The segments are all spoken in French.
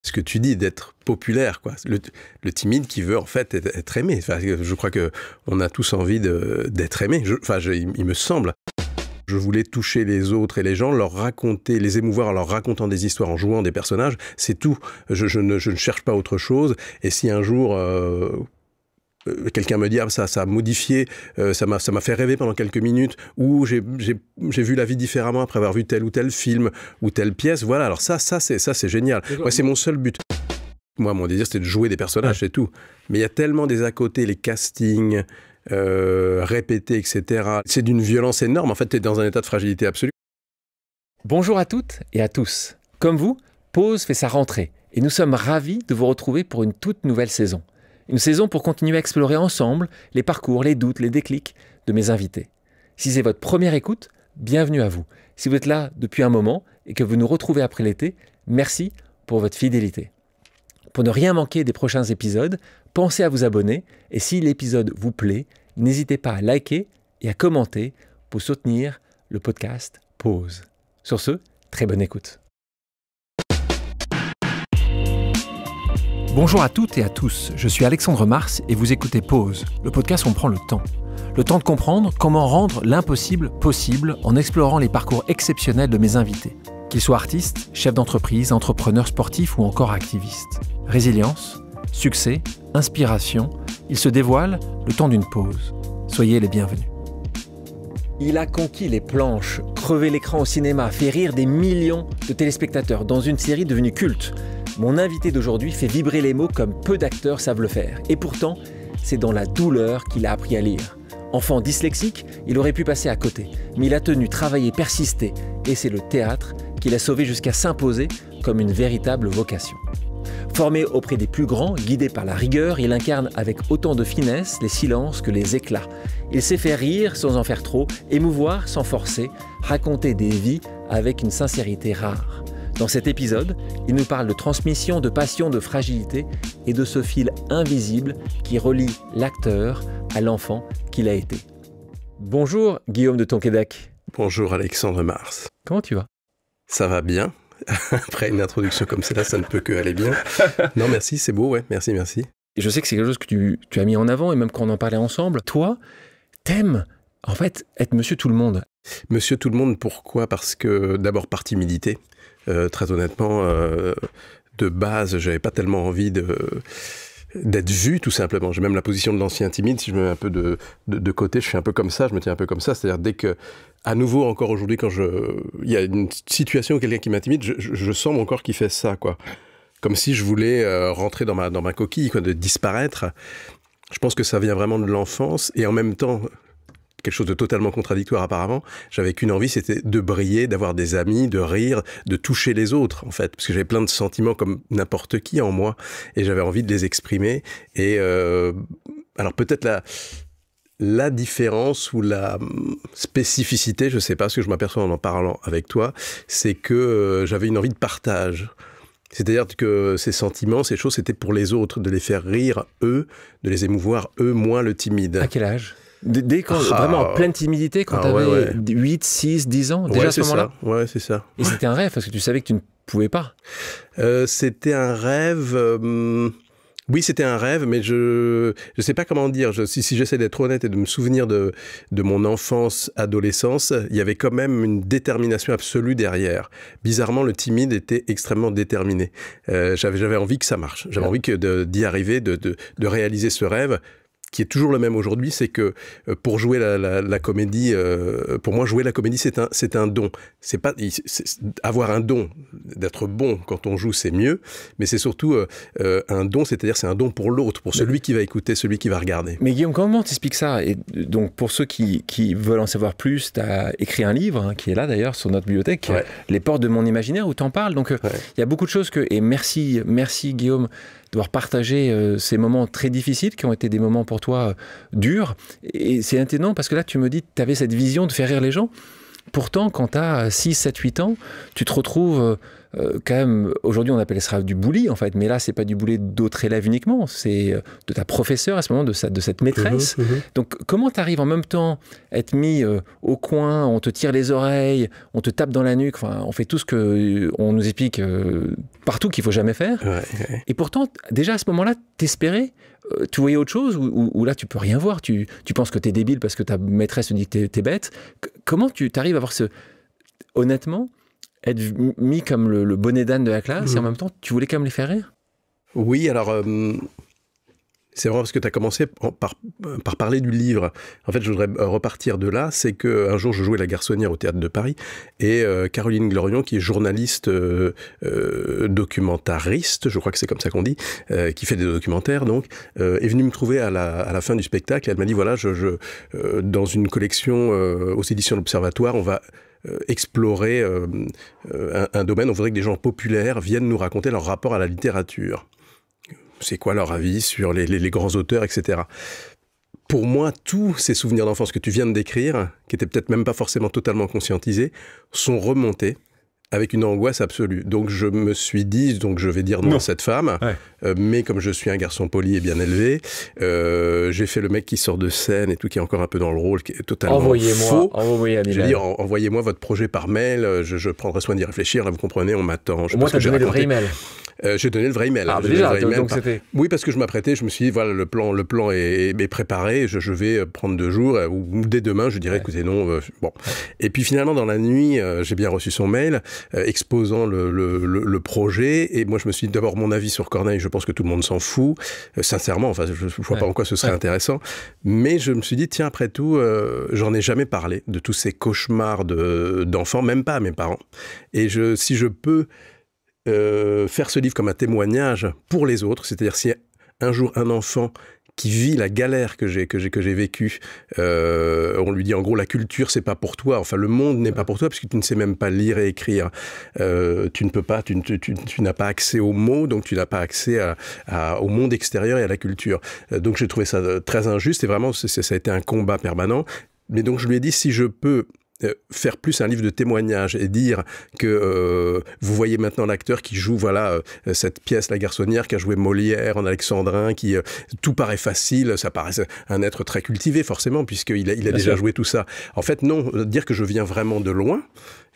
ce que tu dis, d'être populaire, quoi. Le timide qui veut en fait être aimé. Enfin, je crois qu'on a tous envie d'être aimé. Il me semble. Je voulais toucher les autres et les gens, leur raconter, les émouvoir en leur racontant des histoires, en jouant des personnages. C'est tout. Je ne cherche pas autre chose. Et si un jour quelqu'un me dit ça a modifié, ça m'a fait rêver pendant quelques minutes, ou j'ai vu la vie différemment après avoir vu tel ou tel film ou telle pièce, voilà, alors ça c'est génial. Moi, c'est mon seul but. Moi, mon désir, c'était de jouer des personnages, c'est tout. Mais il y a tellement des à côté, les castings, répétés, etc. C'est d'une violence énorme. En fait, tu es dans un état de fragilité absolue. Bonjour à toutes et à tous. Comme vous, Pause fait sa rentrée et nous sommes ravis de vous retrouver pour une toute nouvelle saison. Une saison pour continuer à explorer ensemble les parcours, les doutes, les déclics de mes invités. Si c'est votre première écoute, bienvenue à vous. Si vous êtes là depuis un moment et que vous nous retrouvez après l'été, merci pour votre fidélité. Pour ne rien manquer des prochains épisodes, pensez à vous abonner et si l'épisode vous plaît, n'hésitez pas à liker et à commenter pour soutenir le podcast Pause. Sur ce, très bonne écoute. Bonjour à toutes et à tous, je suis Alexandre Mars et vous écoutez Pause, le podcast où on prend le temps. Le temps de comprendre comment rendre l'impossible possible en explorant les parcours exceptionnels de mes invités. Qu'ils soient artistes, chefs d'entreprise, entrepreneurs sportifs ou encore activistes. Résilience, succès, inspiration, ils se dévoilent le temps d'une pause. Soyez les bienvenus. Il a conquis les planches, crevé l'écran au cinéma, fait rire des millions de téléspectateurs dans une série devenue culte. Mon invité d'aujourd'hui fait vibrer les mots comme peu d'acteurs savent le faire. Et pourtant, c'est dans la douleur qu'il a appris à lire. Enfant dyslexique, il aurait pu passer à côté. Mais il a tenu, travaillé, persisté. Et c'est le théâtre qui l'a sauvé jusqu'à s'imposer comme une véritable vocation. Formé auprès des plus grands, guidé par la rigueur, il incarne avec autant de finesse les silences que les éclats. Il sait faire rire sans en faire trop, émouvoir sans forcer, raconter des vies avec une sincérité rare. Dans cet épisode, il nous parle de transmission, de passion, de fragilité et de ce fil invisible qui relie l'acteur à l'enfant qu'il a été. Bonjour Guillaume de Tonquédec. Bonjour Alexandre Mars. Comment tu vas? Ça va bien. Après une introduction comme celle-là, ça ne peut que aller bien. Non, merci, c'est beau, ouais. Merci. Et je sais que c'est quelque chose que tu as mis en avant, et même quand on en parlait ensemble, toi, t'aimes en fait être Monsieur Tout le Monde. Monsieur Tout le Monde, pourquoi? Parce que d'abord par timidité. Très honnêtement, de base, j'avais pas tellement envie d'être vu, tout simplement. J'ai même la position de l'ancien timide. Si je me mets un peu de côté, je suis un peu comme ça, je me tiens un peu comme ça. C'est-à-dire, dès que, à nouveau, encore aujourd'hui, quand il y a une situation où quelqu'un qui m'intimide, je sens mon corps qui fait ça, quoi. Comme si je voulais rentrer dans ma coquille, quoi, de disparaître. Je pense que ça vient vraiment de l'enfance. Et en même temps, quelque chose de totalement contradictoire apparemment, j'avais qu'une envie, c'était de briller, d'avoir des amis, de rire, de toucher les autres, en fait. Parce que j'avais plein de sentiments comme n'importe qui en moi. Et j'avais envie de les exprimer. Et alors peut-être la différence ou la spécificité, je sais pas, ce que je m'aperçois en parlant avec toi, c'est que j'avais une envie de partage. C'est-à-dire que ces sentiments, ces choses, c'était pour les autres, de les faire rire, eux, de les émouvoir, eux, moi, le timide. À quel âge? Dès quand, vraiment en pleine timidité, quand tu avais 8, 6, 10 ans, déjà à ce moment-là? Ouais, c'est ça. Et c'était un rêve, parce que tu savais que tu ne pouvais pas. C'était un rêve... Oui, c'était un rêve, mais je sais pas comment dire. Si j'essaie d'être honnête et de me souvenir de mon enfance, adolescence, il y avait quand même une détermination absolue derrière. Bizarrement, le timide était extrêmement déterminé. J'avais envie que ça marche. J'avais envie d'y arriver, de réaliser ce rêve, qui est toujours le même aujourd'hui, c'est que pour jouer la comédie, pour moi, jouer la comédie, c'est un don. Avoir un don, d'être bon quand on joue, c'est mieux, mais c'est surtout un don, c'est-à-dire c'est un don pour l'autre, pour celui qui va écouter, celui qui va regarder. Mais Guillaume, comment t'expliques ça? Et donc, pour ceux qui veulent en savoir plus, tu as écrit un livre, qui est là d'ailleurs, sur notre bibliothèque, Les portes de mon imaginaire, où t'en parles. Donc, il y a beaucoup de choses et merci Guillaume, d'avoir partagé ces moments très difficiles qui ont été des moments pour toi durs. Et c'est étonnant parce que là, tu me dis que tu avais cette vision de faire rire les gens. Pourtant, quand tu as 6, 7, 8 ans, tu te retrouves quand même, aujourd'hui on appelle ça du bully en fait, mais là c'est pas du bully d'autres élèves uniquement, c'est de ta professeure à ce moment, de cette maîtresse. Donc comment tu arrives en même temps à être mis au coin, on te tire les oreilles, on te tape dans la nuque, enfin on fait tout ce qu'on nous explique partout qu'il faut jamais faire. Et pourtant, déjà à ce moment-là, t'espérais, tu voyais autre chose ou là tu peux rien voir, tu penses que t'es débile parce que ta maîtresse te dit que t'es bête. Comment tu t'arrives à avoir honnêtement, être mis comme le bonnet d'âne de la classe et en même temps, tu voulais quand même les faire rire? Oui, alors, c'est vrai parce que tu as commencé par parler du livre. En fait, je voudrais repartir de là. C'est qu'un jour, je jouais La Garçonnière au Théâtre de Paris et Caroline Glorion, qui est journaliste documentariste, je crois que c'est comme ça qu'on dit, qui fait des documentaires, donc, est venue me trouver à la fin du spectacle et elle m'a dit, voilà, dans une collection aux éditions de l'Observatoire, on va explorer un domaine, on voudrait que des gens populaires viennent nous raconter leur rapport à la littérature. C'est quoi leur avis sur les grands auteurs, etc. Pour moi, tous ces souvenirs d'enfance que tu viens de décrire, qui étaient peut-être même pas forcément totalement conscientisés, sont remontés avec une angoisse absolue. Donc je me suis dit, donc je vais dire non à cette femme, mais comme je suis un garçon poli et bien élevé, j'ai fait le mec qui sort de scène et tout, qui est encore un peu dans le rôle, qui est totalement faux. J'ai dit, envoyez-moi votre projet par mail, je prendrai soin d'y réfléchir, là vous comprenez, on m'attend. Moi, t'as donné le vrai email. J'ai donné le vrai email. Ah, déjà, donc c'était... Oui, parce que je m'apprêtais, je me suis dit, voilà, le plan est préparé, je vais prendre 2 jours, ou dès demain, je dirais, écoutez, non, bon. Et puis finalement, dans la nuit, j'ai bien reçu son mail, exposant le projet, et moi, je me suis dit, d'abord, mon avis sur Corneille, je pense que tout le monde s'en fout, sincèrement, enfin, je vois pas en quoi ce serait intéressant, mais je me suis dit, tiens, après tout, j'en ai jamais parlé de tous ces cauchemars d'enfants, même pas à mes parents, et si je peux faire ce livre comme un témoignage pour les autres, c'est-à-dire si un jour un enfant qui vit la galère que j'ai vécue, on lui dit en gros la culture c'est pas pour toi, enfin le monde n'est pas pour toi parce que tu ne sais même pas lire et écrire, tu ne peux pas, tu n'as pas accès aux mots, donc tu n'as pas accès au monde extérieur et à la culture. Donc j'ai trouvé ça très injuste et vraiment ça a été un combat permanent. Mais donc je lui ai dit si je peux faire plus un livre de témoignages et dire que vous voyez maintenant l'acteur qui joue cette pièce La Garçonnière, qui a joué Molière en alexandrin, qui tout paraît facile, ça paraît un être très cultivé forcément puisqu'il a déjà joué tout ça. En fait non, dire que je viens vraiment de loin.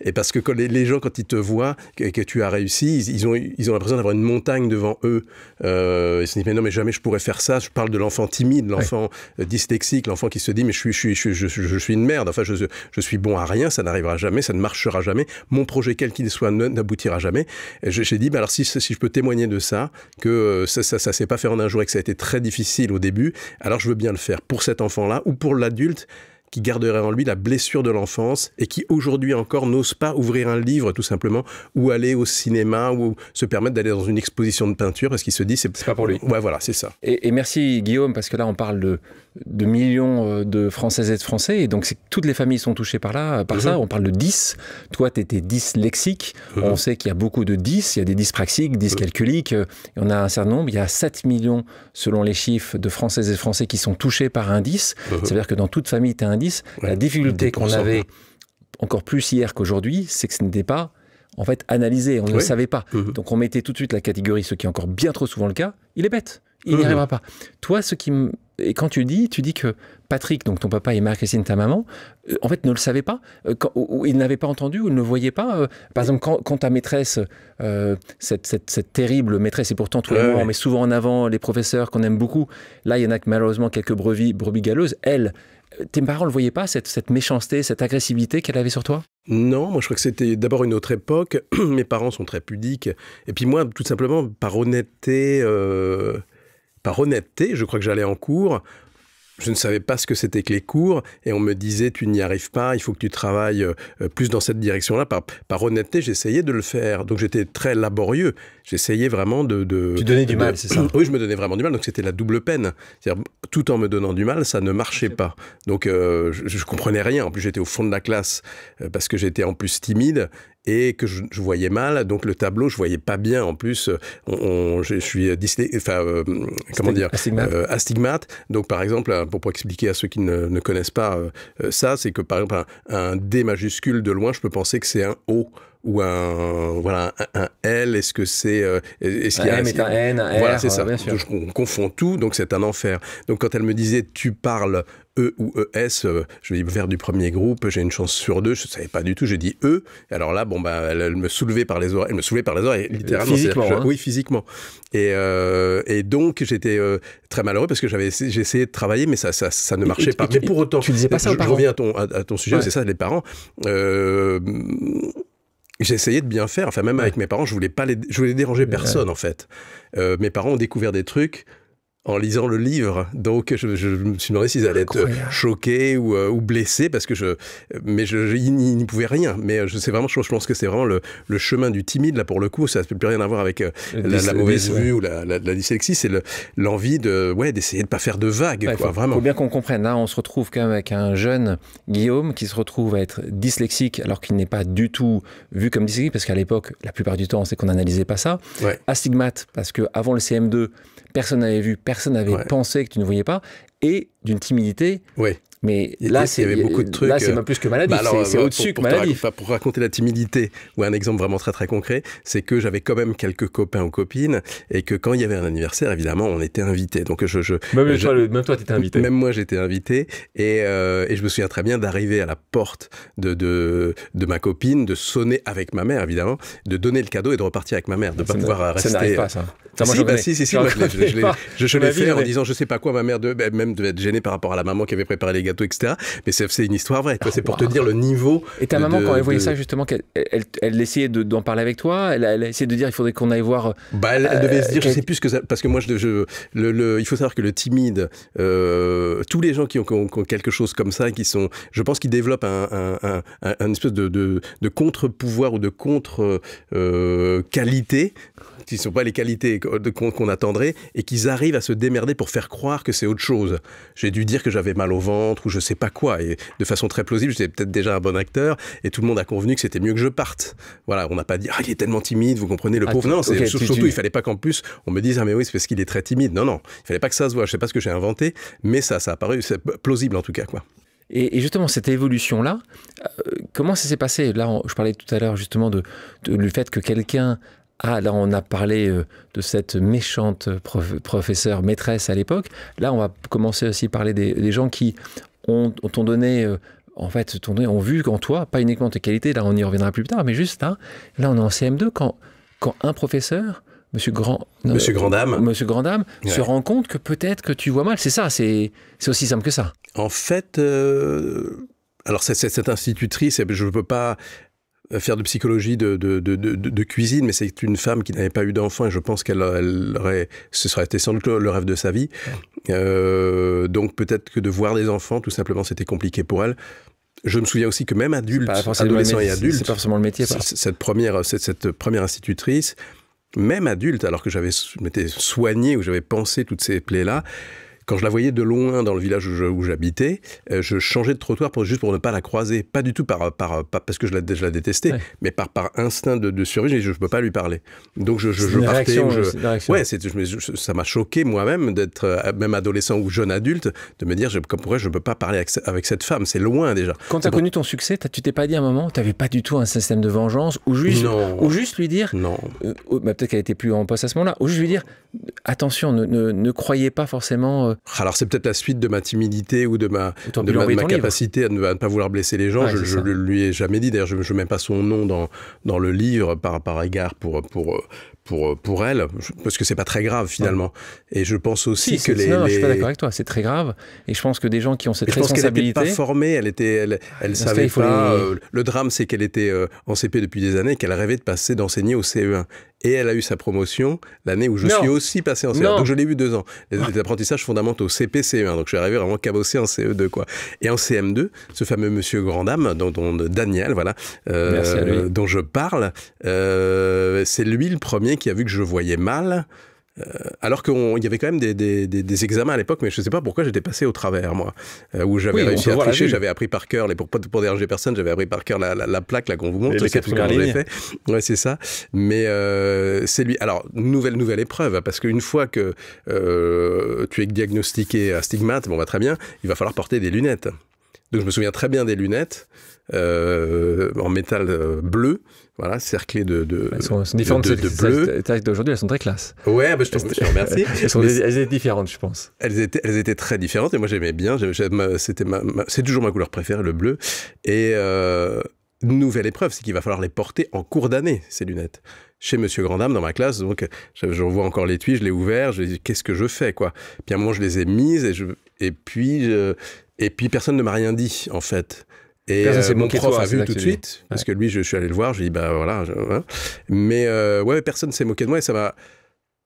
Et parce que quand les gens, quand ils te voient, que tu as réussi, ils ont l'impression d'avoir une montagne devant eux. Ils se disent, mais non, mais jamais je pourrais faire ça. Je parle de l'enfant timide, l'enfant dyslexique, l'enfant qui se dit, mais je suis une merde. Enfin, je suis bon à rien, ça n'arrivera jamais, ça ne marchera jamais. Mon projet, quel qu'il soit, n'aboutira jamais. Et j'ai dit, bah alors si je peux témoigner de ça, que ça s'est pas fait en un jour et que ça a été très difficile au début, alors je veux bien le faire pour cet enfant-là ou pour l'adulte qui garderait en lui la blessure de l'enfance et qui aujourd'hui encore n'ose pas ouvrir un livre tout simplement ou aller au cinéma ou se permettre d'aller dans une exposition de peinture parce qu'il se dit c'est pas pour lui. Ouais, voilà, c'est ça. Et merci Guillaume, parce que là on parle de millions de Françaises et de Français et donc toutes les familles sont touchées par ça. On parle de 10. Toi tu étais dyslexique. On sait qu'il y a beaucoup de 10. Il y a des dyspraxiques, dyscalculiques. On a un certain nombre. Il y a 7 millions selon les chiffres de Françaises et de Français qui sont touchés par un 10. Ça veut dire que dans toute famille tu as un 10. La difficulté qu'on avait encore plus hier qu'aujourd'hui, c'est que ce n'était pas en fait analysé, on ne le savait pas. Donc on mettait tout de suite la catégorie, ce qui est encore bien trop souvent le cas, il est bête, il n'y arrivera pas. Toi, et quand tu dis que Patrick, donc ton papa et Marie-Christine, ta maman, en fait ne le savaient pas, ou ils n'avaient pas entendu, ou ils ne le voyaient pas. Par exemple, quand ta maîtresse, cette terrible maîtresse, et pourtant tous les mois on met souvent en avant les professeurs qu'on aime beaucoup, là il y en a que malheureusement quelques brebis galeuses, elle, tes parents ne le voyaient pas, cette méchanceté, cette agressivité qu'elle avait sur toi? Non, moi je crois que c'était d'abord une autre époque. Mes parents sont très pudiques. Et puis moi, tout simplement, par honnêteté, je crois que j'allais en cours. Je ne savais pas ce que c'était que les cours et on me disait tu n'y arrives pas, il faut que tu travailles plus dans cette direction-là. Par honnêteté, j'essayais de le faire. Donc j'étais très laborieux. J'essayais vraiment de... Tu donnais du mal, c'est ça? Oui, je me donnais vraiment du mal. Donc c'était la double peine. C'est-à-dire, tout en me donnant du mal, ça ne marchait pas. Donc je comprenais rien. En plus, j'étais au fond de la classe parce que j'étais en plus timide et que je voyais mal. Donc le tableau, je voyais pas bien. En plus, je suis astigmate. Donc par exemple, pour expliquer à ceux qui ne connaissent pas ça, c'est que par exemple un D majuscule de loin, je peux penser que c'est un O voilà, un L? Est-ce que c'est... est-ce qu'il y a M est un N, un R, voilà, c'est ça. bien sûr. On confond tout, donc c'est un enfer. Donc quand elle me disait « tu parles E ou ES », je lui dis « vers du premier groupe, j'ai une chance sur 2 ». Je ne savais pas du tout, j'ai dit « E ». Alors là, bon, bah, elle me soulevait par les oreilles. Elle me soulevait par les oreilles, littéralement. Physiquement, hein. Oui, physiquement. Et donc, j'étais très malheureux parce que j'ai essayé de travailler, mais ça ne marchait pas. Mais pour autant... Tu disais pas ça aux parents? Je reviens à ton sujet, ouais. C'est ça, les parents. J'ai essayé de bien faire, enfin même avec mes parents, je voulais déranger personne en fait. Mes parents ont découvert des trucs en lisant le livre, donc je me suis demandé s'ils allaient être choqués ou blessés, parce que ils n'y pouvaient rien. Mais je pense que c'est vraiment le chemin du timide, là pour le coup, ça ne peut plus rien à voir avec la mauvaise vue ou la dyslexie, c'est l'envie d'essayer de ne pas faire de vagues, vraiment. Il faut bien qu'on comprenne, là on se retrouve quand même avec un jeune Guillaume qui se retrouve à être dyslexique alors qu'il n'est pas du tout vu comme dyslexique, parce qu'à l'époque, la plupart du temps, c'est qu'on n'analysait pas ça. Ouais. Astigmate, parce qu'avant le CM2, personne n'avait vu, personne n'avait pensé que tu ne voyais pas, et d'une timidité. Oui. Mais là, il y avait beaucoup de trucs. Là, c'est pas plus que maladif, c'est au-dessus que maladif. Pour raconter la timidité, ou un exemple vraiment très très concret, c'est que j'avais quand même quelques copains ou copines, et que quand il y avait un anniversaire, évidemment, on était invités. Donc même toi, t'étais invité. Même moi, j'étais invité, et je me souviens très bien d'arriver à la porte de ma copine, de sonner avec ma mère, évidemment, de donner le cadeau et de repartir avec ma mère, de pas pouvoir rester. Ça n'arrive pas, ça. Si, moi, je l'ai fait en disant je sais pas quoi, ma mère même devait être gênée par rapport à la maman qui avait préparé les gâteaux, etc. Mais c'est une histoire vraie, c'est pour te dire le niveau. Et ta maman, quand elle voyait ça, justement, elle essayait d'en parler avec toi, elle essayait de dire il faudrait qu'on aille voir. Elle devait se dire, je sais plus ce que ça, parce que moi, il faut savoir que le timide, tous les gens qui ont quelque chose comme ça, je pense qu'ils développent un espèce de contre-pouvoir ou de contre-qualité, qui ne sont pas les qualités qu'on attendrait, et qu'ils arrivent à se démerder pour faire croire que c'est autre chose. J'ai dû dire que j'avais mal au ventre ou je sais pas quoi, et de façon très plausible, j'étais peut-être déjà un bon acteur, et tout le monde a convenu que c'était mieux que je parte. Voilà, on n'a pas dit « Ah, il est tellement timide, vous comprenez, le pauvre ». Non, surtout, il fallait pas qu'en plus, on me dise « Ah mais oui, c'est parce qu'il est très timide ». Non, il fallait pas que ça se voit, je sais pas ce que j'ai inventé, mais ça a paru, c'est plausible en tout cas, quoi. Et justement, cette évolution-là, comment ça s'est passé? Là, je parlais tout à l'heure justement du fait que quelqu'un... là, on a parlé de cette méchante professeure maîtresse à l'époque. Là, on va commencer aussi à parler des gens qui t'ont donné, ont vu en toi, pas uniquement tes qualités, là, on y reviendra plus tard, mais juste là, on est en CM2, quand un professeur, Monsieur Grandame, se rend compte que peut-être que tu vois mal. C'est ça, c'est aussi simple que ça. En fait, alors cette institutrice, je ne peux pas faire de psychologie de cuisine, mais c'est une femme qui n'avait pas eu d'enfant, et je pense ce serait été sans doute le rêve de sa vie. Donc peut-être que de voir des enfants, tout simplement, c'était compliqué pour elle. Je me souviens aussi que même adolescents et adultes, c'est pas forcément le métier. Cette première institutrice, même adulte, alors que je m'étais soigné, où j'avais pensé toutes ces plaies-là, quand je la voyais de loin dans le village où j'habitais, je changeais de trottoir juste pour ne pas la croiser. Pas du tout parce que je la détestais, mais par instinct de survie, je ne peux pas lui parler. Donc je partais. Ça m'a choqué moi-même d'être, même adolescent ou jeune adulte, de me dire pourquoi je ne peux pas parler avec cette femme. C'est loin déjà. Quand tu as connu ton succès, tu t'es pas dit à un moment, tu n'avais pas du tout un système de vengeance, ou juste lui dire, non. Peut-être qu'elle était plus en poste à ce moment-là, ou juste lui dire, attention, ne croyez pas forcément... Alors c'est peut-être la suite de ma timidité ou de ma capacité à ne pas vouloir blesser les gens. Je ne lui ai jamais dit, d'ailleurs je ne mets pas son nom dans le livre par égard pour elle, parce que c'est pas très grave finalement. Ouais. Et je pense aussi que Non, je suis pas d'accord avec toi, c'est très grave. Et je pense que des gens qui ont cette responsabilité... Je pense qu'elle n'était pas formée, elle savait pas... Le drame, c'est qu'elle était en CP depuis des années et qu'elle rêvait de passer d'enseigner au CE1. Et elle a eu sa promotion l'année où je suis aussi passé en CE1. Donc je l'ai eu 2 ans. Les apprentissages fondamentaux, CP, CE1. Donc je suis arrivé vraiment cabossé en CE2, quoi. Et en CM2, ce fameux monsieur Grandame, Daniel, voilà, dont je parle, c'est lui le premier qui a vu que je voyais mal, alors qu'il y avait quand même des examens à l'époque, mais je ne sais pas pourquoi j'étais passé au travers, moi, où j'avais réussi à tricher, j'avais appris par cœur, pour déranger personne, j'avais appris par cœur la plaque là qu'on vous montre, c'est tout ce que j'avais fait. Ouais, c'est ça. Mais c'est lui. Alors, nouvelle épreuve, parce qu'une fois que tu es diagnostiqué astigmate, très bien, il va falloir porter des lunettes. Donc je me souviens très bien des lunettes en métal bleu, voilà, cerclées de elles sont différentes de bleu. D'aujourd'hui, elles sont très classe. Ouais, je te remercie. Elles étaient différentes, je pense. Elles étaient très différentes et moi j'aimais bien. C'est toujours ma couleur préférée, le bleu. Et nouvelle épreuve, c'est qu'il va falloir les porter en cours d'année, ces lunettes. Chez Monsieur Grandame, dans ma classe, donc je vois encore l'étui, je l'ai ouvert, je me dis qu'est-ce que je fais, quoi. Puis à un moment, je les ai mises et puis personne ne m'a rien dit, en fait. Et mon prof a vu tout de suite, parce que lui, je suis allé le voir, je lui ai dit, bah voilà. Mais ouais, personne ne s'est moqué de moi et ça m'a...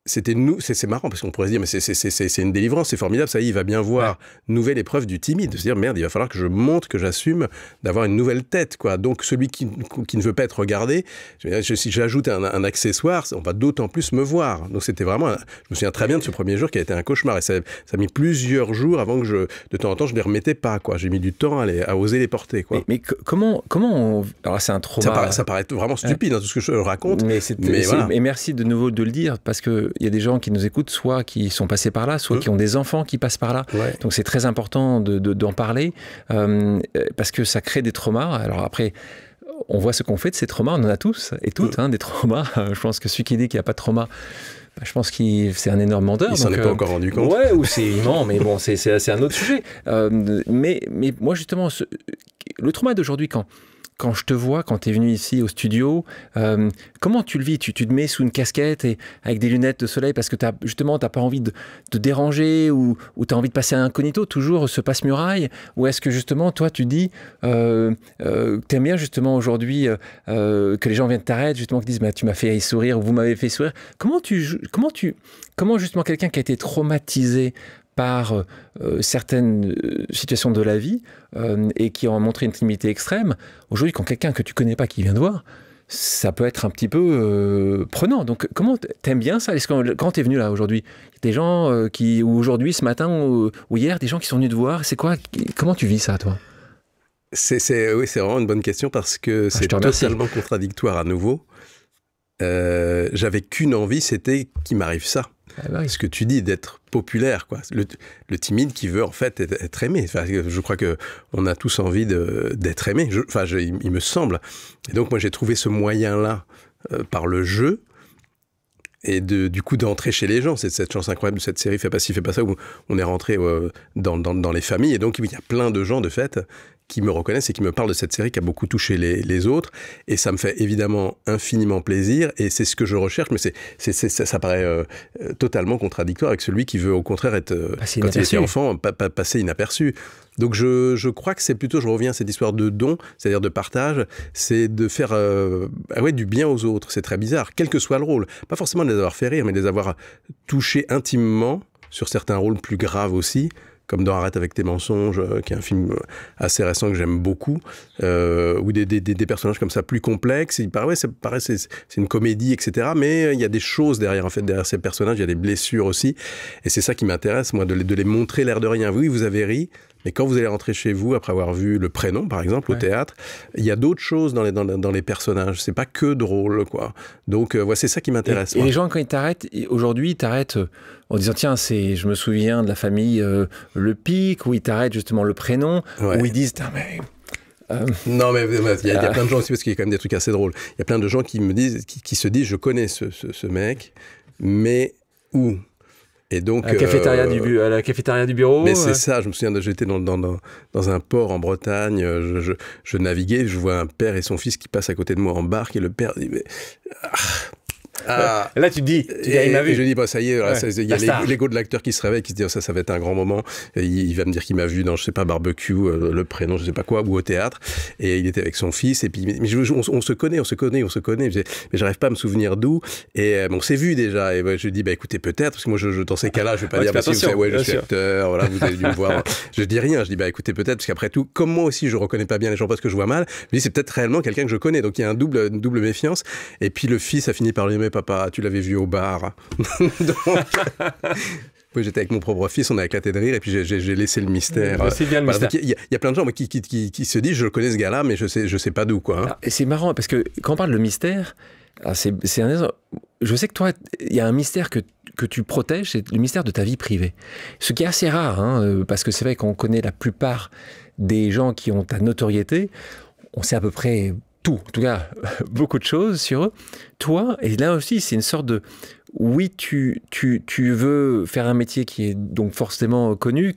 C'est marrant parce qu'on pourrait se dire mais c'est une délivrance, c'est formidable, ça y est, il va bien voir. Nouvelle épreuve du timide, de se dire merde, il va falloir que je montre, que j'assume d'avoir une nouvelle tête, quoi. Donc celui qui ne veut pas être regardé, si j'ajoute un accessoire, on va d'autant plus me voir. Donc c'était vraiment, je me souviens très bien de ce premier jour qui a été un cauchemar et ça a mis plusieurs jours avant que de temps en temps je les remettais pas, quoi. J'ai mis du temps à oser les porter, quoi. Mais comment alors c'est un trauma. Ça paraît vraiment stupide, tout ce que je raconte. Mais voilà. Et merci de nouveau de le dire parce que il y a des gens qui nous écoutent, soit qui sont passés par là, soit qui ont des enfants qui passent par là. Ouais. Donc c'est très important d'en parler parce que ça crée des traumas. Alors après, on voit ce qu'on fait de ces traumas. On en a tous et toutes, des traumas. Je pense que celui qui dit qu'il n'y a pas de trauma, je pense que c'est un énorme menteur. Il s'en est pas encore rendu compte. Ouais, ou c'est immense, mais bon, c'est un autre sujet. Mais moi justement, le trauma d'aujourd'hui, quand je te vois, quand tu es venu ici au studio, comment tu le vis? Tu te mets sous une casquette et avec des lunettes de soleil parce que justement, tu n'as pas envie de te déranger ou tu as envie de passer à incognito, toujours ce passe-muraille? Ou est-ce que justement, toi, tu dis tu aimes bien justement aujourd'hui que les gens viennent t'arrêter, justement, qu'ils disent bah, tu m'as fait sourire ou vous m'avez fait sourire? Comment justement quelqu'un qui a été traumatisé par certaines situations de la vie et qui ont montré une timidité extrême, aujourd'hui, quand quelqu'un que tu connais pas qui vient te voir, ça peut être un petit peu prenant. Donc, comment t'aimes bien ça? Quand t'es venu là aujourd'hui, des gens ou aujourd'hui, ce matin ou hier, des gens qui sont venus te voir, c'est quoi? Comment tu vis ça, toi? Oui, c'est vraiment une bonne question parce que c'est totalement contradictoire à nouveau. J'avais qu'une envie, c'était qu'il m'arrive ça. Ah bah oui. Ce que tu dis d'être populaire, quoi. Le timide qui veut en fait être aimé. Enfin, je crois que on a tous envie d'être aimé. Il me semble. Et donc moi j'ai trouvé ce moyen-là par le jeu et du coup d'entrer chez les gens. C'est cette chance incroyable de cette série Fais pas ci, fais pas ça où on est rentré dans les familles et donc il y a plein de gens de fait qui me reconnaissent et qui me parlent de cette série qui a beaucoup touché les autres. Et ça me fait évidemment infiniment plaisir. Et c'est ce que je recherche, mais ça paraît totalement contradictoire avec celui qui veut au contraire être, quand il était enfant, passer inaperçu. Donc je crois que c'est plutôt, je reviens à cette histoire de don, c'est-à-dire de partage, c'est de faire du bien aux autres. C'est très bizarre, quel que soit le rôle. Pas forcément de les avoir fait rire, mais de les avoir touchés intimement sur certains rôles plus graves aussi, comme dans Arrête avec tes mensonges, qui est un film assez récent que j'aime beaucoup, ou des personnages comme ça plus complexes. Il paraît, c'est une comédie, etc. Mais il y a des choses derrière, en fait, derrière ces personnages, il y a des blessures aussi. Et c'est ça qui m'intéresse, moi, de les montrer l'air de rien. Oui, vous avez ri, mais quand vous allez rentrer chez vous, après avoir vu Le Prénom, par exemple, au théâtre, il y a d'autres choses dans les personnages. C'est pas que drôle, quoi. Donc, c'est ça qui m'intéresse. Et les gens, quand ils t'arrêtent, aujourd'hui, ils t'arrêtent en disant, tiens, je me souviens de la famille Le Pic, où ils t'arrêtent justement Le Prénom, où ils disent, mais... Non, mais il y a plein de gens aussi, parce qu'il y a quand même des trucs assez drôles. Il y a plein de gens qui me disent, qui se disent, je connais ce mec, mais où? Et donc, à la cafétéria du bureau. Mais c'est ça, je me souviens, j'étais dans un port en Bretagne, je naviguais, je vois un père et son fils qui passent à côté de moi en barque, et le père dit, mais... Là, tu te dis, il m'a vu. Et je dis, ça y est, il y a l'ego de l'acteur qui se réveille, qui se dit, ça va être un grand moment. Et il va me dire qu'il m'a vu dans, je sais pas, Barbecue, Le Prénom, je sais pas quoi, ou au théâtre. Et il était avec son fils. Et puis, mais on se connaît. Mais j'arrive pas à me souvenir d'où. Et on s'est vu déjà. Et je dis, écoutez, peut-être, parce que moi, dans ces cas-là, je vais pas dire, si vous savez, je suis acteur, voilà, vous avez dû me voir. Je dis rien. Je dis, écoutez, peut-être, parce qu'après tout, comme moi aussi, je reconnais pas bien les gens parce que je vois mal. Je dis, c'est peut-être réellement quelqu'un que je connais. Donc, il y a une double méfiance. Et puis, le fils a fini par lui dire, mais papa, tu l'avais vu au bar. Donc, j'étais avec mon propre fils, on a éclaté de rire, et puis j'ai laissé le mystère. C'est bien le mystère. Il y a plein de gens qui se disent, je connais ce gars-là, mais je sais pas d'où, quoi. Et c'est marrant, parce que quand on parle de mystère, Je sais que toi, il y a un mystère que tu protèges, c'est le mystère de ta vie privée. Ce qui est assez rare, hein, parce que c'est vrai qu'on connaît la plupart des gens qui ont ta notoriété, on sait à peu près tout, en tout cas beaucoup de choses sur eux. Toi, et là aussi, c'est une sorte de... Oui, tu veux faire un métier qui est donc forcément connu,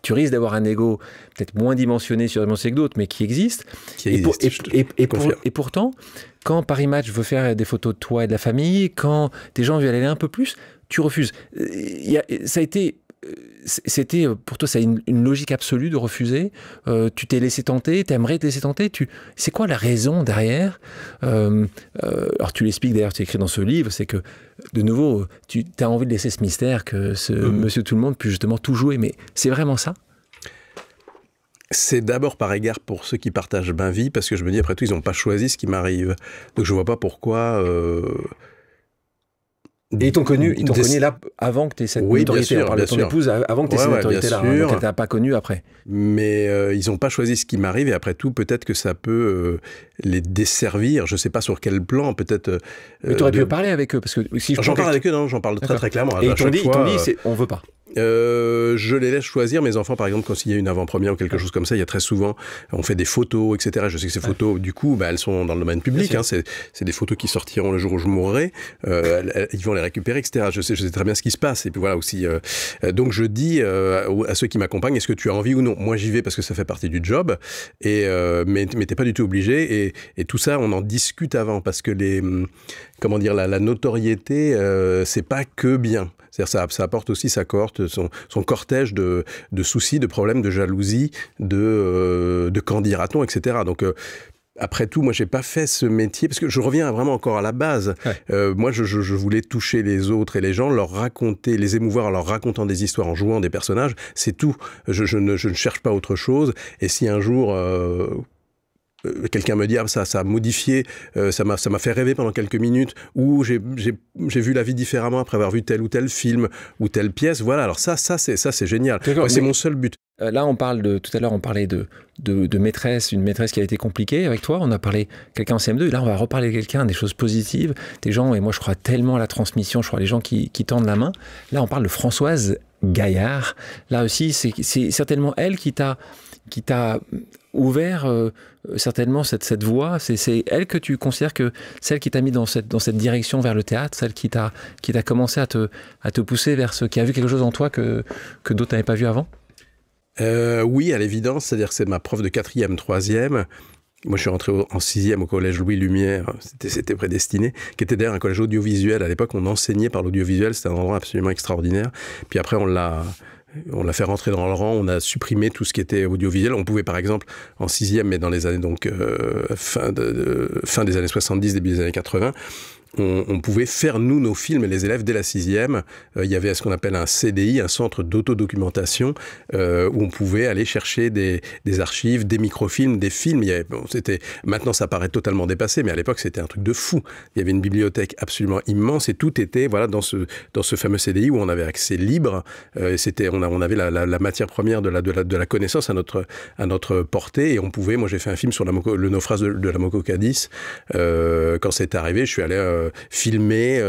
tu risques d'avoir un ego peut-être moins dimensionné, surdimensionné que d'autres, mais qui existe. Et pourtant, quand Paris Match veut faire des photos de toi et de la famille, quand des gens veulent aller un peu plus, tu refuses. C'était pour toi, c'est une logique absolue de refuser. Tu t'es laissé tenter, t'aimerais te laisser tenter. C'est quoi la raison derrière? Alors tu l'expliques d'ailleurs, tu écris dans ce livre, c'est que de nouveau, tu as envie de laisser ce mystère que ce Monsieur Tout le Monde puisse justement tout jouer. Mais c'est vraiment ça? C'est d'abord par égard pour ceux qui partagent ma vie, parce que je me dis après tout, ils n'ont pas choisi ce qui m'arrive. Donc je vois pas pourquoi. Et ils t'ont connu là avant que tu aies cette notoriété. On parle de ton épouse avant que tu aies cette notoriété-là. Donc elle t'a pas connu après. Mais ils n'ont pas choisi ce qui m'arrive et après tout, peut-être que ça peut les desservir. Je ne sais pas sur quel plan, peut-être. Mais tu aurais pu parler avec eux parce que si j'en parle avec eux, non, j'en parle très clairement. Et ils t'ont dit, on veut pas. Je les laisse choisir. Mes enfants, par exemple, quand il y a une avant-première ou quelque chose comme ça, il y a très souvent, on fait des photos, etc. Je sais que ces photos, du coup, elles sont dans le domaine public. Hein, c'est des photos qui sortiront le jour où je mourrai. Ils vont les récupérer, etc. Je sais très bien ce qui se passe. Et puis voilà aussi. Donc je dis à ceux qui m'accompagnent, est-ce que tu as envie ou non? Moi, j'y vais parce que ça fait partie du job. Mais t'es pas du tout obligé. Et tout ça, on en discute avant parce que la notoriété, c'est pas que bien. C'est-à-dire ça apporte aussi sa cohorte, son cortège de soucis, de problèmes, de jalousie, de qu'en dira-t-on, etc. Donc après tout, moi j'ai pas fait ce métier parce que je reviens vraiment encore à la base. Ouais. Moi je voulais toucher les autres et les gens, leur raconter, les émouvoir en leur racontant des histoires, en jouant des personnages, c'est tout. Je ne cherche pas autre chose. Et si un jour quelqu'un me dit ça a modifié, ça m'a fait rêver pendant quelques minutes, ou j'ai vu la vie différemment après avoir vu tel ou tel film ou telle pièce, voilà, alors ça c'est génial. Ouais, c'est mon seul but. Là tout à l'heure on parlait de maîtresse, une maîtresse qui a été compliquée avec toi, on a parlé quelqu'un en CM2, et là on va reparler de quelqu'un, des choses positives, des gens, et moi je crois tellement à la transmission, je crois les gens qui tendent la main. Là on parle de Françoise Gaillard, là aussi c'est certainement elle qui t'a ouvert certainement cette voie. C'est elle que tu considères que celle qui t'a mis dans cette direction vers le théâtre, celle qui t'a commencé à te pousser vers qui a vu quelque chose en toi que d'autres n'avaient pas vu avant? Oui, à l'évidence, c'est-à-dire que c'est ma prof de 4e, 3e. Moi, je suis rentré en 6e au collège Louis Lumière, c'était prédestiné, qui était d'ailleurs un collège audiovisuel. À l'époque, on enseignait par l'audiovisuel, c'était un endroit absolument extraordinaire. Puis après, on l'a fait rentrer dans le rang, on a supprimé tout ce qui était audiovisuel. On pouvait, par exemple, en 6e, mais dans les années, donc, fin des années 70, début des années 80, on pouvait faire, nous, nos films, les élèves, dès la 6e. Il y avait ce qu'on appelle un CDI, un centre d'autodocumentation, où on pouvait aller chercher des archives, des microfilms, des films. Maintenant, ça paraît totalement dépassé, mais à l'époque, c'était un truc de fou. Il y avait une bibliothèque absolument immense et tout était dans ce fameux CDI où on avait accès libre. On avait la matière première de la connaissance à notre portée, et on pouvait... Moi, j'ai fait un film sur le naufrage de la Moco Cadiz. Quand c'est arrivé, je suis allé filmer,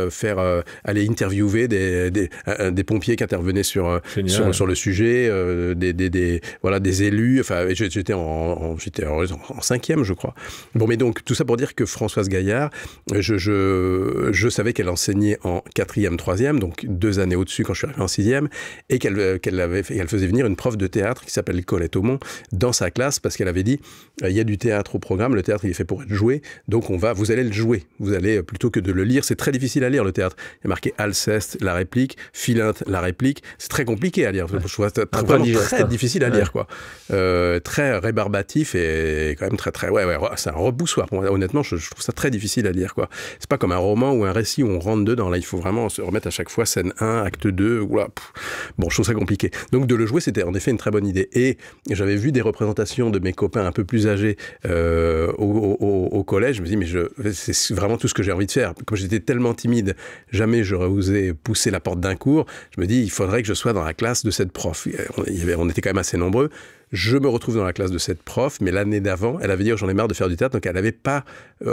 aller interviewer des pompiers qui intervenaient sur le sujet, des élus. Enfin, j'étais en 5e, je crois. Bon, mais donc tout ça pour dire que Françoise Gaillard, je savais qu'elle enseignait en 4e, 3e, donc 2 années au-dessus quand je suis arrivé en 6e, et qu'elle faisait venir une prof de théâtre qui s'appelle Colette Aumont dans sa classe parce qu'elle avait dit il y a du théâtre au programme, le théâtre il est fait pour être joué, donc vous allez le jouer, vous allez plutôt que de le lire, c'est très difficile à lire le théâtre. Il y a marqué Alceste, la réplique, Philinte, la réplique, c'est très compliqué à lire. Je trouve ça très difficile à lire, quoi. Très rébarbatif et quand même très c'est un reboussoir. Honnêtement, je trouve ça très difficile à lire, quoi. C'est pas comme un roman ou un récit où on rentre dedans. Là, il faut vraiment se remettre à chaque fois scène 1, acte 2. Bon, je trouve ça compliqué. Donc de le jouer, c'était en effet une très bonne idée. Et j'avais vu des représentations de mes copains un peu plus âgés au collège. Je me dis mais c'est vraiment tout ce que j'ai envie de faire. Comme j'étais tellement timide, jamais j'aurais osé pousser la porte d'un cours. Je me dis, il faudrait que je sois dans la classe de cette prof. On était quand même assez nombreux. Je me retrouve dans la classe de cette prof, mais l'année d'avant, elle avait dit j'en ai marre de faire du théâtre, donc elle n'avait pas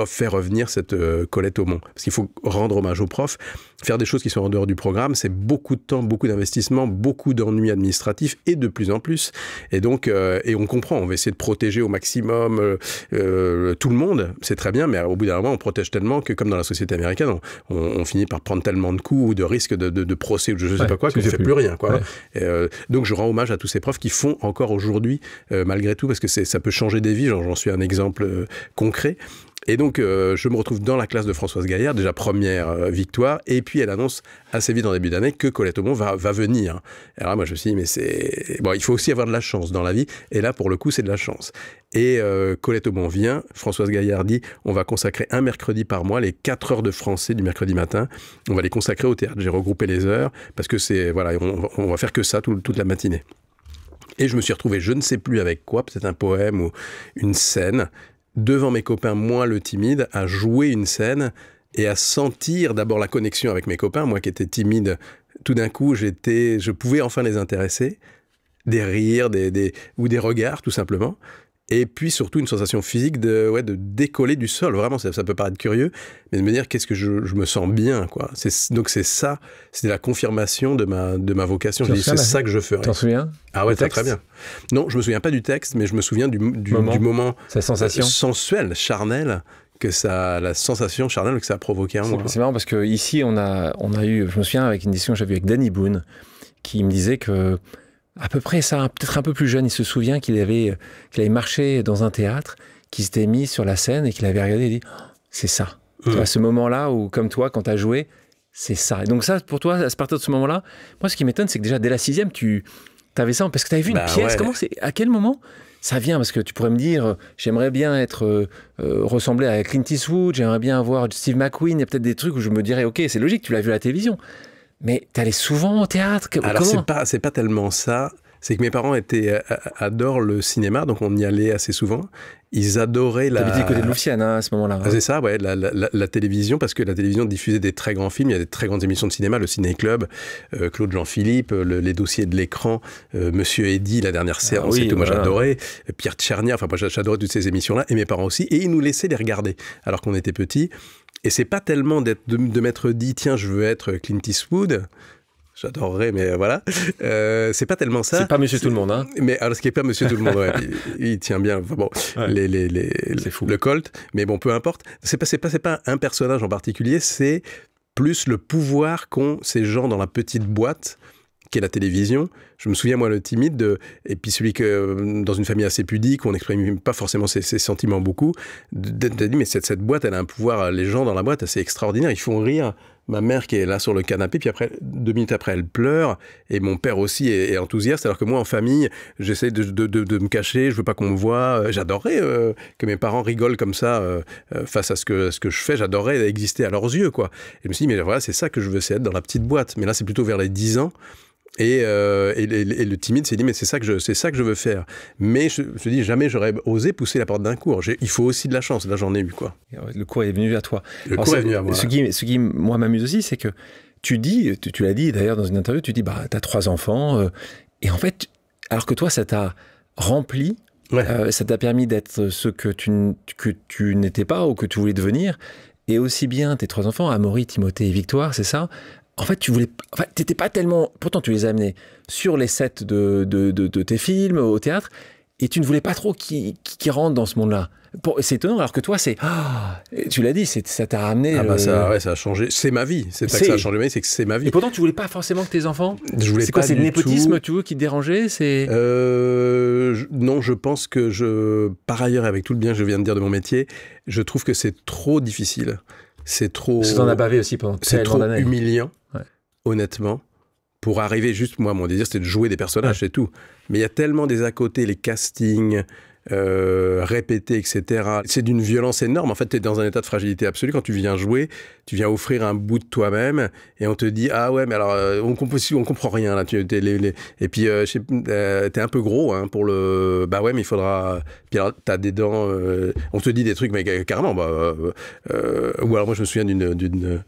fait revenir cette Colette Aumont. Parce qu'il faut rendre hommage aux profs. Faire des choses qui sont en dehors du programme, c'est beaucoup de temps, beaucoup d'investissement, beaucoup d'ennuis administratifs et de plus en plus. Et donc, et on comprend, on va essayer de protéger au maximum tout le monde, c'est très bien, mais au bout d'un moment, on protège tellement que, comme dans la société américaine, on finit par prendre tellement de coups ou de risques de procès ou je ne sais pas quoi, qu'on ne fait plus rien. Quoi. Ouais. Donc, je rends hommage à tous ces profs qui font encore aujourd'hui, malgré tout, parce que ça peut changer des vies, j'en suis un exemple concret. Et donc, je me retrouve dans la classe de Françoise Gaillard, déjà première victoire, et puis elle annonce assez vite en début d'année que Colette Aumont va venir. Alors là, moi, je me suis dit, mais c'est... Bon, il faut aussi avoir de la chance dans la vie, et là, pour le coup, c'est de la chance. Et Colette Aumont vient, Françoise Gaillard dit, on va consacrer un mercredi par mois, les 4 heures de français du mercredi matin, on va les consacrer au théâtre. J'ai regroupé les heures, parce que c'est... Voilà, on va faire que ça toute la matinée. Et je me suis retrouvé, je ne sais plus avec quoi, peut-être un poème ou une scène, devant mes copains, moi le timide, à jouer une scène et à sentir d'abord la connexion avec mes copains. Moi qui étais timide, tout d'un coup, je pouvais enfin les intéresser, des rires, ou des regards tout simplement. Et puis surtout une sensation physique de décoller du sol. Vraiment, ça peut paraître curieux, mais de me dire qu'est-ce que je me sens bien, quoi. Donc c'est ça, c'était la confirmation de ma vocation. Je dis, c'est ça que je ferais. T'en souviens? Ah ouais, très bien. Non, je me souviens pas du texte, mais je me souviens du moment sa sensation sensuelle, charnelle, la sensation charnelle que ça a provoqué en moi. C'est marrant parce que ici on a eu, je me souviens avec une discussion que j'avais avec Danny Boone, qui me disait que à peu près ça, peut-être un peu plus jeune, il se souvient qu'il avait marché dans un théâtre, qu'il s'était mis sur la scène et qu'il avait regardé et dit oh, c'est ça. Tu vois, ce moment-là où, comme toi, quand tu as joué, c'est ça. Et donc ça, pour toi, à partir de ce moment-là, moi, ce qui m'étonne, c'est que déjà, dès la 6e, tu avais ça, parce que tu avais vu une pièce. Ouais. À quel moment ça vient? Parce que tu pourrais me dire, j'aimerais bien ressembler à Clint Eastwood, j'aimerais bien avoir Steve McQueen, il y a peut-être des trucs où je me dirais, ok, c'est logique, tu l'as vu à la télévision. Mais t'allais souvent au théâtre? Alors, c'est pas tellement ça. C'est que mes parents adorent le cinéma, donc on y allait assez souvent. Ils adoraient T'habitais du côté de Louvciennes, à ce moment-là. C'est ça, ouais, la télévision, parce que la télévision diffusait des très grands films. Il y a des très grandes émissions de cinéma, le Ciné-Club, Claude Jean-Philippe, les dossiers de l'écran, Monsieur Eddy, la dernière séance, et tout. Moi, j'adorais. Pierre Tchernia, enfin, moi, j'adorais toutes ces émissions-là, et mes parents aussi. Et ils nous laissaient les regarder, alors qu'on était petits. Et c'est pas tellement de m'être dit, tiens, je veux être Clint Eastwood. J'adorerais, mais voilà. C'est pas tellement ça. C'est pas Monsieur Tout le Monde, hein. Mais alors, ce qui est pas Monsieur Tout le Monde, ouais, il tient bien. Enfin, bon, ouais. C'est fou. Le Colt, mais bon, peu importe. C'est pas un personnage en particulier. C'est plus le pouvoir qu'ont ces gens dans la petite boîte qu'est la télévision. Je me souviens, moi, le timide, et puis celui que, dans une famille assez pudique, on n'exprime pas forcément ses sentiments beaucoup, d'être dit, mais cette boîte, elle a un pouvoir, les gens dans la boîte, c'est extraordinaire, ils font rire. Ma mère qui est là sur le canapé, puis après, 2 minutes après, elle pleure, et mon père aussi est enthousiaste, alors que moi, en famille, j'essaie de me cacher, je veux pas qu'on me voit. J'adorerais que mes parents rigolent comme ça face à ce que je fais, j'adorerais exister à leurs yeux, quoi. Et je me suis dit, mais voilà, c'est ça que je veux, c'est être dans la petite boîte. Mais là, c'est plutôt vers les 10 ans. Et le timide s'est dit, mais c'est ça que je veux faire. Mais je me dis, jamais j'aurais osé pousser la porte d'un cours. Il faut aussi de la chance. Là, j'en ai eu, quoi. Le cours est venu à toi. Le cours est venu à moi. Ce qui moi, m'amuse aussi, c'est que tu l'as dit d'ailleurs dans une interview, tu dis, t'as 3 enfants. Et en fait, alors que toi, ça t'a rempli, ça t'a permis d'être ce que tu n'étais pas ou que tu voulais devenir. Et aussi bien tes 3 enfants, Amaury, Timothée et Victoire, c'est ça? En fait, t'étais pas tellement... Pourtant, tu les as amenés sur les sets de tes films, au théâtre, et tu ne voulais pas trop qu'ils rentrent dans ce monde-là. C'est étonnant, alors que toi, tu l'as dit, ça t'a ramené... ça a changé. C'est ma vie. C'est pas que ça a changé ma vie, c'est que c'est ma vie. Et pourtant, tu voulais pas forcément que tes enfants... Je voulais c'est quoi, pas c'est le du népotisme, tout. tu vois, qui te dérangeait? Non, je pense que par ailleurs, avec tout le bien que je viens de dire de mon métier, je trouve que c'est trop difficile. C'est trop... Parce que t'en as bavé aussi pendant tellement d'années. C'est trop humiliant, honnêtement. Pour arriver juste... Moi, mon désir, c'était de jouer des personnages, c'est tout. Mais il y a tellement des à côté, les castings... répéter, etc. C'est d'une violence énorme. En fait, tu es dans un état de fragilité absolue. Quand tu viens jouer, tu viens offrir un bout de toi-même et on te dit « Ah ouais, mais alors, on comprend rien. Là. Et puis, t'es un peu gros hein, pour le... Bah ouais, mais il faudra... Puis alors, t'as des dents... on te dit des trucs, mais carrément... ou alors, moi, je me souviens d'une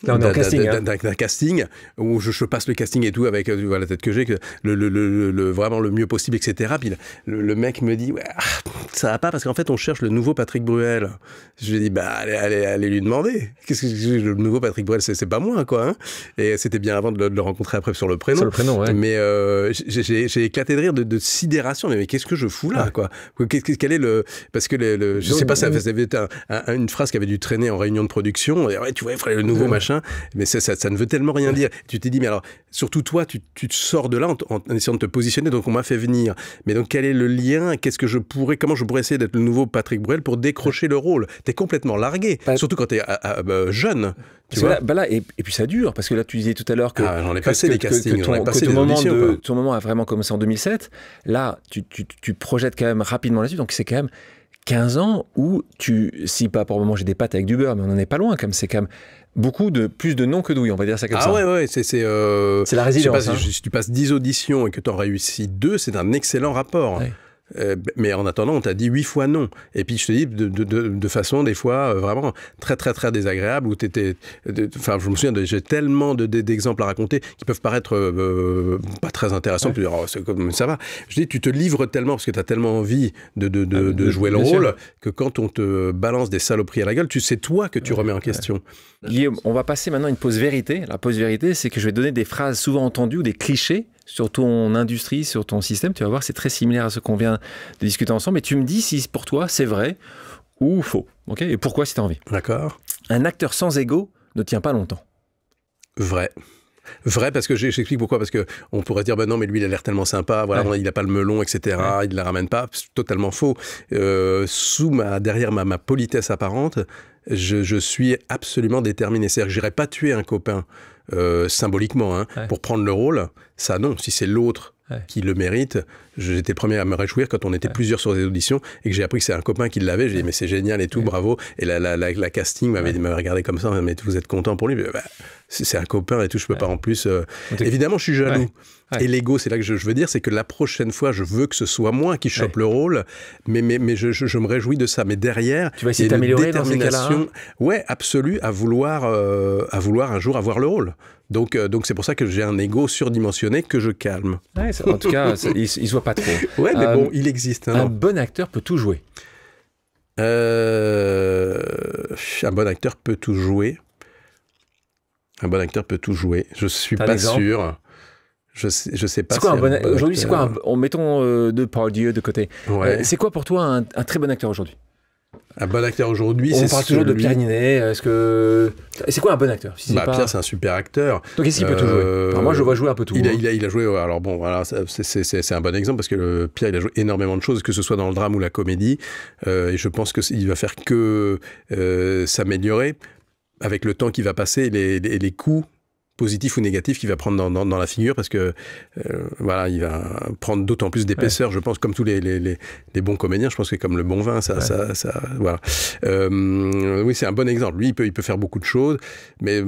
Là, on est en casting, d'un casting où je passe le casting et tout avec la tête que j'ai, vraiment le mieux possible, etc. Puis le mec me dit ouais, ça va pas parce qu'en fait on cherche le nouveau Patrick Bruel. Je lui ai dit allez lui demander. Qu'est-ce que le nouveau Patrick Bruel, c'est pas moi quoi. Hein. Et c'était bien avant de le rencontrer après sur le prénom. Sur le prénom, ouais. Mais j'ai éclaté de rire de sidération. Mais qu'est-ce que je fous là quoi. Quel est le parce que je sais pas, ça avait été une phrase qui avait dû traîner en réunion de production. Ouais, tu vois, il ferait le nouveau machin. Mais ça ne veut tellement rien dire. Tu t'es dit, mais alors, surtout toi, tu te sors de là en essayant de te positionner, donc on m'a fait venir. Mais donc, quel est le lien? Comment je pourrais essayer d'être le nouveau Patrick Bruel pour décrocher le rôle? T'es complètement largué, surtout quand t'es jeune. Tu vois là, et puis ça dure, parce que là, tu disais tout à l'heure que... j'en ai passé les castings, j'en ai passé les auditions. Ton moment a vraiment commencé en 2007. Là, tu projettes quand même rapidement là-dessus, donc c'est quand même 15 ans où si pas pour le moment j'ai des pâtes avec du beurre, mais on n'en est pas loin, comme c'est quand même plus de noms que d'ouïes, on va dire ça comme ça. Ouais, c'est la résilience. Si tu passes 10 auditions et que tu en réussis 2, c'est un excellent rapport. Ouais. Mais en attendant, on t'a dit 8 fois non. Et puis je te dis de façon des fois vraiment très très très désagréable où enfin je me souviens j'ai tellement d'exemples à raconter qui peuvent paraître pas très intéressants. Ouais. Tu dis, c'est comme ça va. Je dis tu te livres tellement parce que tu as tellement envie de jouer le rôle que quand on te balance des saloperies à la gueule, c'est toi que tu remets en question. Guillaume, on va passer maintenant à une pause vérité. La pause vérité, c'est que je vais donner des phrases souvent entendues ou des clichés sur ton industrie, sur ton système. Tu vas voir, c'est très similaire à ce qu'on vient de discuter ensemble. Et tu me dis si pour toi, c'est vrai ou faux. Okay, et pourquoi, si tu as envie. D'accord. Un acteur sans ego ne tient pas longtemps. Vrai. Vrai, parce que j'explique pourquoi. Parce qu'on pourrait dire, non, mais lui, il a l'air tellement sympa, voilà, il n'a pas le melon, etc. Ouais. Il ne la ramène pas. C'est totalement faux. Derrière ma politesse apparente, je suis absolument déterminé. C'est-à-dire que je n'irai pas tuer un copain symboliquement pour prendre le rôle. Ça, non. Si c'est l'autre qui le mérite, j'étais le premier à me réjouir quand on était plusieurs sur des auditions et que j'ai appris que c'est un copain qui l'avait. J'ai dit, mais c'est génial et tout, bravo. Et la casting m'avait regardé comme ça, mais vous êtes content pour lui? C'est un copain et tout, je peux pas en plus. Évidemment, je suis jaloux. Et l'ego, c'est là que je veux dire, c'est que la prochaine fois, je veux que ce soit moi qui chope le rôle, mais je me réjouis de ça. Mais derrière, tu vas essayer de t'améliorer dans ces cas-là, absolue, à vouloir un jour avoir le rôle. Donc c'est pour ça que j'ai un ego surdimensionné que je calme. En tout cas, il se voit pas trop. Ouais, mais bon, il existe. Un bon acteur peut tout jouer. Un bon acteur peut tout jouer. Un bon acteur peut tout jouer. Je suis pas sûr. Je sais pas. C'est quoi un bon acteur aujourd'hui? C'est quoi mettons Depardieu de côté. Ouais. C'est quoi pour toi un très bon acteur aujourd'hui? Un bon acteur aujourd'hui, on parle toujours de Pierre Ninet. C'est quoi un bon acteur? Pierre, c'est un super acteur. Donc est-ce qu'il peut tout jouer? Alors moi, je le vois jouer un peu tout. Il a joué. Alors bon, voilà, c'est un bon exemple parce que Pierre, il a joué énormément de choses, que ce soit dans le drame ou la comédie. Et je pense qu'il va faire que s'améliorer avec le temps qui va passer, les coups positif ou négatif qu'il va prendre dans la figure parce que il va prendre d'autant plus d'épaisseur, je pense, comme tous les bons comédiens. Je pense que comme le bon vin, voilà. Oui, c'est un bon exemple. Lui, il peut faire beaucoup de choses, mais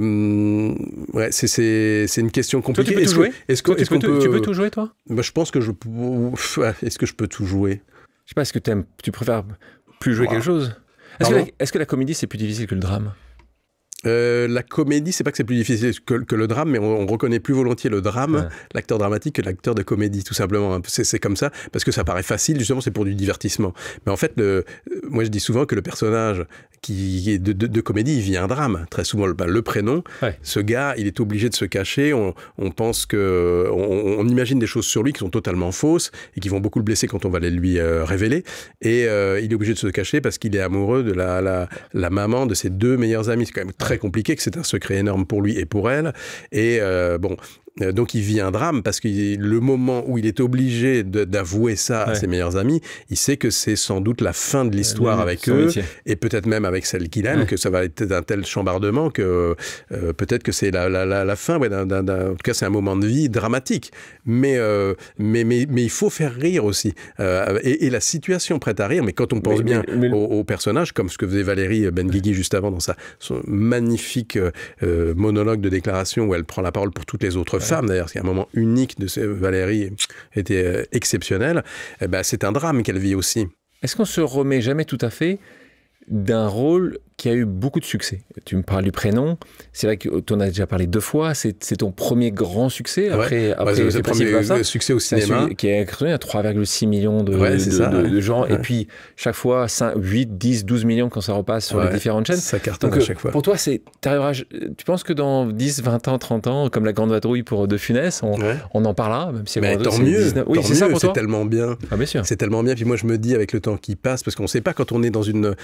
c'est une question compliquée. Toi, tu peux tout jouer. Tu peux tout jouer, toi? Je pense que est-ce que je peux tout jouer? Je sais pas. Est-ce que tu préfères plus jouer quelque chose? Est-ce que la comédie c'est plus difficile que le drame? La comédie, c'est pas que c'est plus difficile que le drame, mais on reconnaît plus volontiers le drame, l'acteur dramatique, que l'acteur de comédie, tout simplement. C'est comme ça, parce que ça paraît facile, justement, c'est pour du divertissement. Mais en fait, moi je dis souvent que le personnage qui est de comédie, il vit un drame. Très souvent, le prénom, ce gars, il est obligé de se cacher. On pense que... On imagine des choses sur lui qui sont totalement fausses et qui vont beaucoup le blesser quand on va les lui révéler. Et il est obligé de se cacher parce qu'il est amoureux de la maman de ses 2 meilleurs amis. C'est quand même très compliqué, que c'est un secret énorme pour lui et pour elle. Et donc il vit un drame parce que le moment où il est obligé d'avouer ça à ses meilleurs amis, il sait que c'est sans doute la fin de l'histoire avec eux, et peut-être même avec celle qu'il aime, que ça va être d'un tel chambardement que peut-être que c'est la fin. En tout cas, c'est un moment de vie dramatique. Mais il faut faire rire aussi. Et la situation prête à rire, mais quand on pense bien au personnage, comme ce que faisait Valérie Benguigui juste avant dans son magnifique monologue de déclaration où elle prend la parole pour toutes les autres femmes, d'ailleurs, c'est un moment unique de Valérie, était exceptionnel. C'est un drame qu'elle vit aussi. Est-ce qu'on se remet jamais tout à fait d'un rôle qui a eu beaucoup de succès. Tu me parles du prénom. C'est vrai que tu en as déjà parlé 2 fois. C'est ton premier grand succès. Après, c'est le premier succès au cinéma. Qui est créé à 3,6 millions de gens. Ouais. Et puis, chaque fois, 8, 10, 12 millions quand ça repasse sur les différentes chaînes. Ça cartonne à chaque fois. Pour toi, tu penses que dans 10, 20 ans, 30 ans, comme La Grande Vadrouille pour De Funès, on en parlera, même si tant mieux. 19... Oui, c'est ça pour toi. C'est tellement bien. Ah, bien sûr. C'est tellement bien. Puis moi, je me dis, avec le temps qui passe, parce qu'on ne sait pas quand on est dans une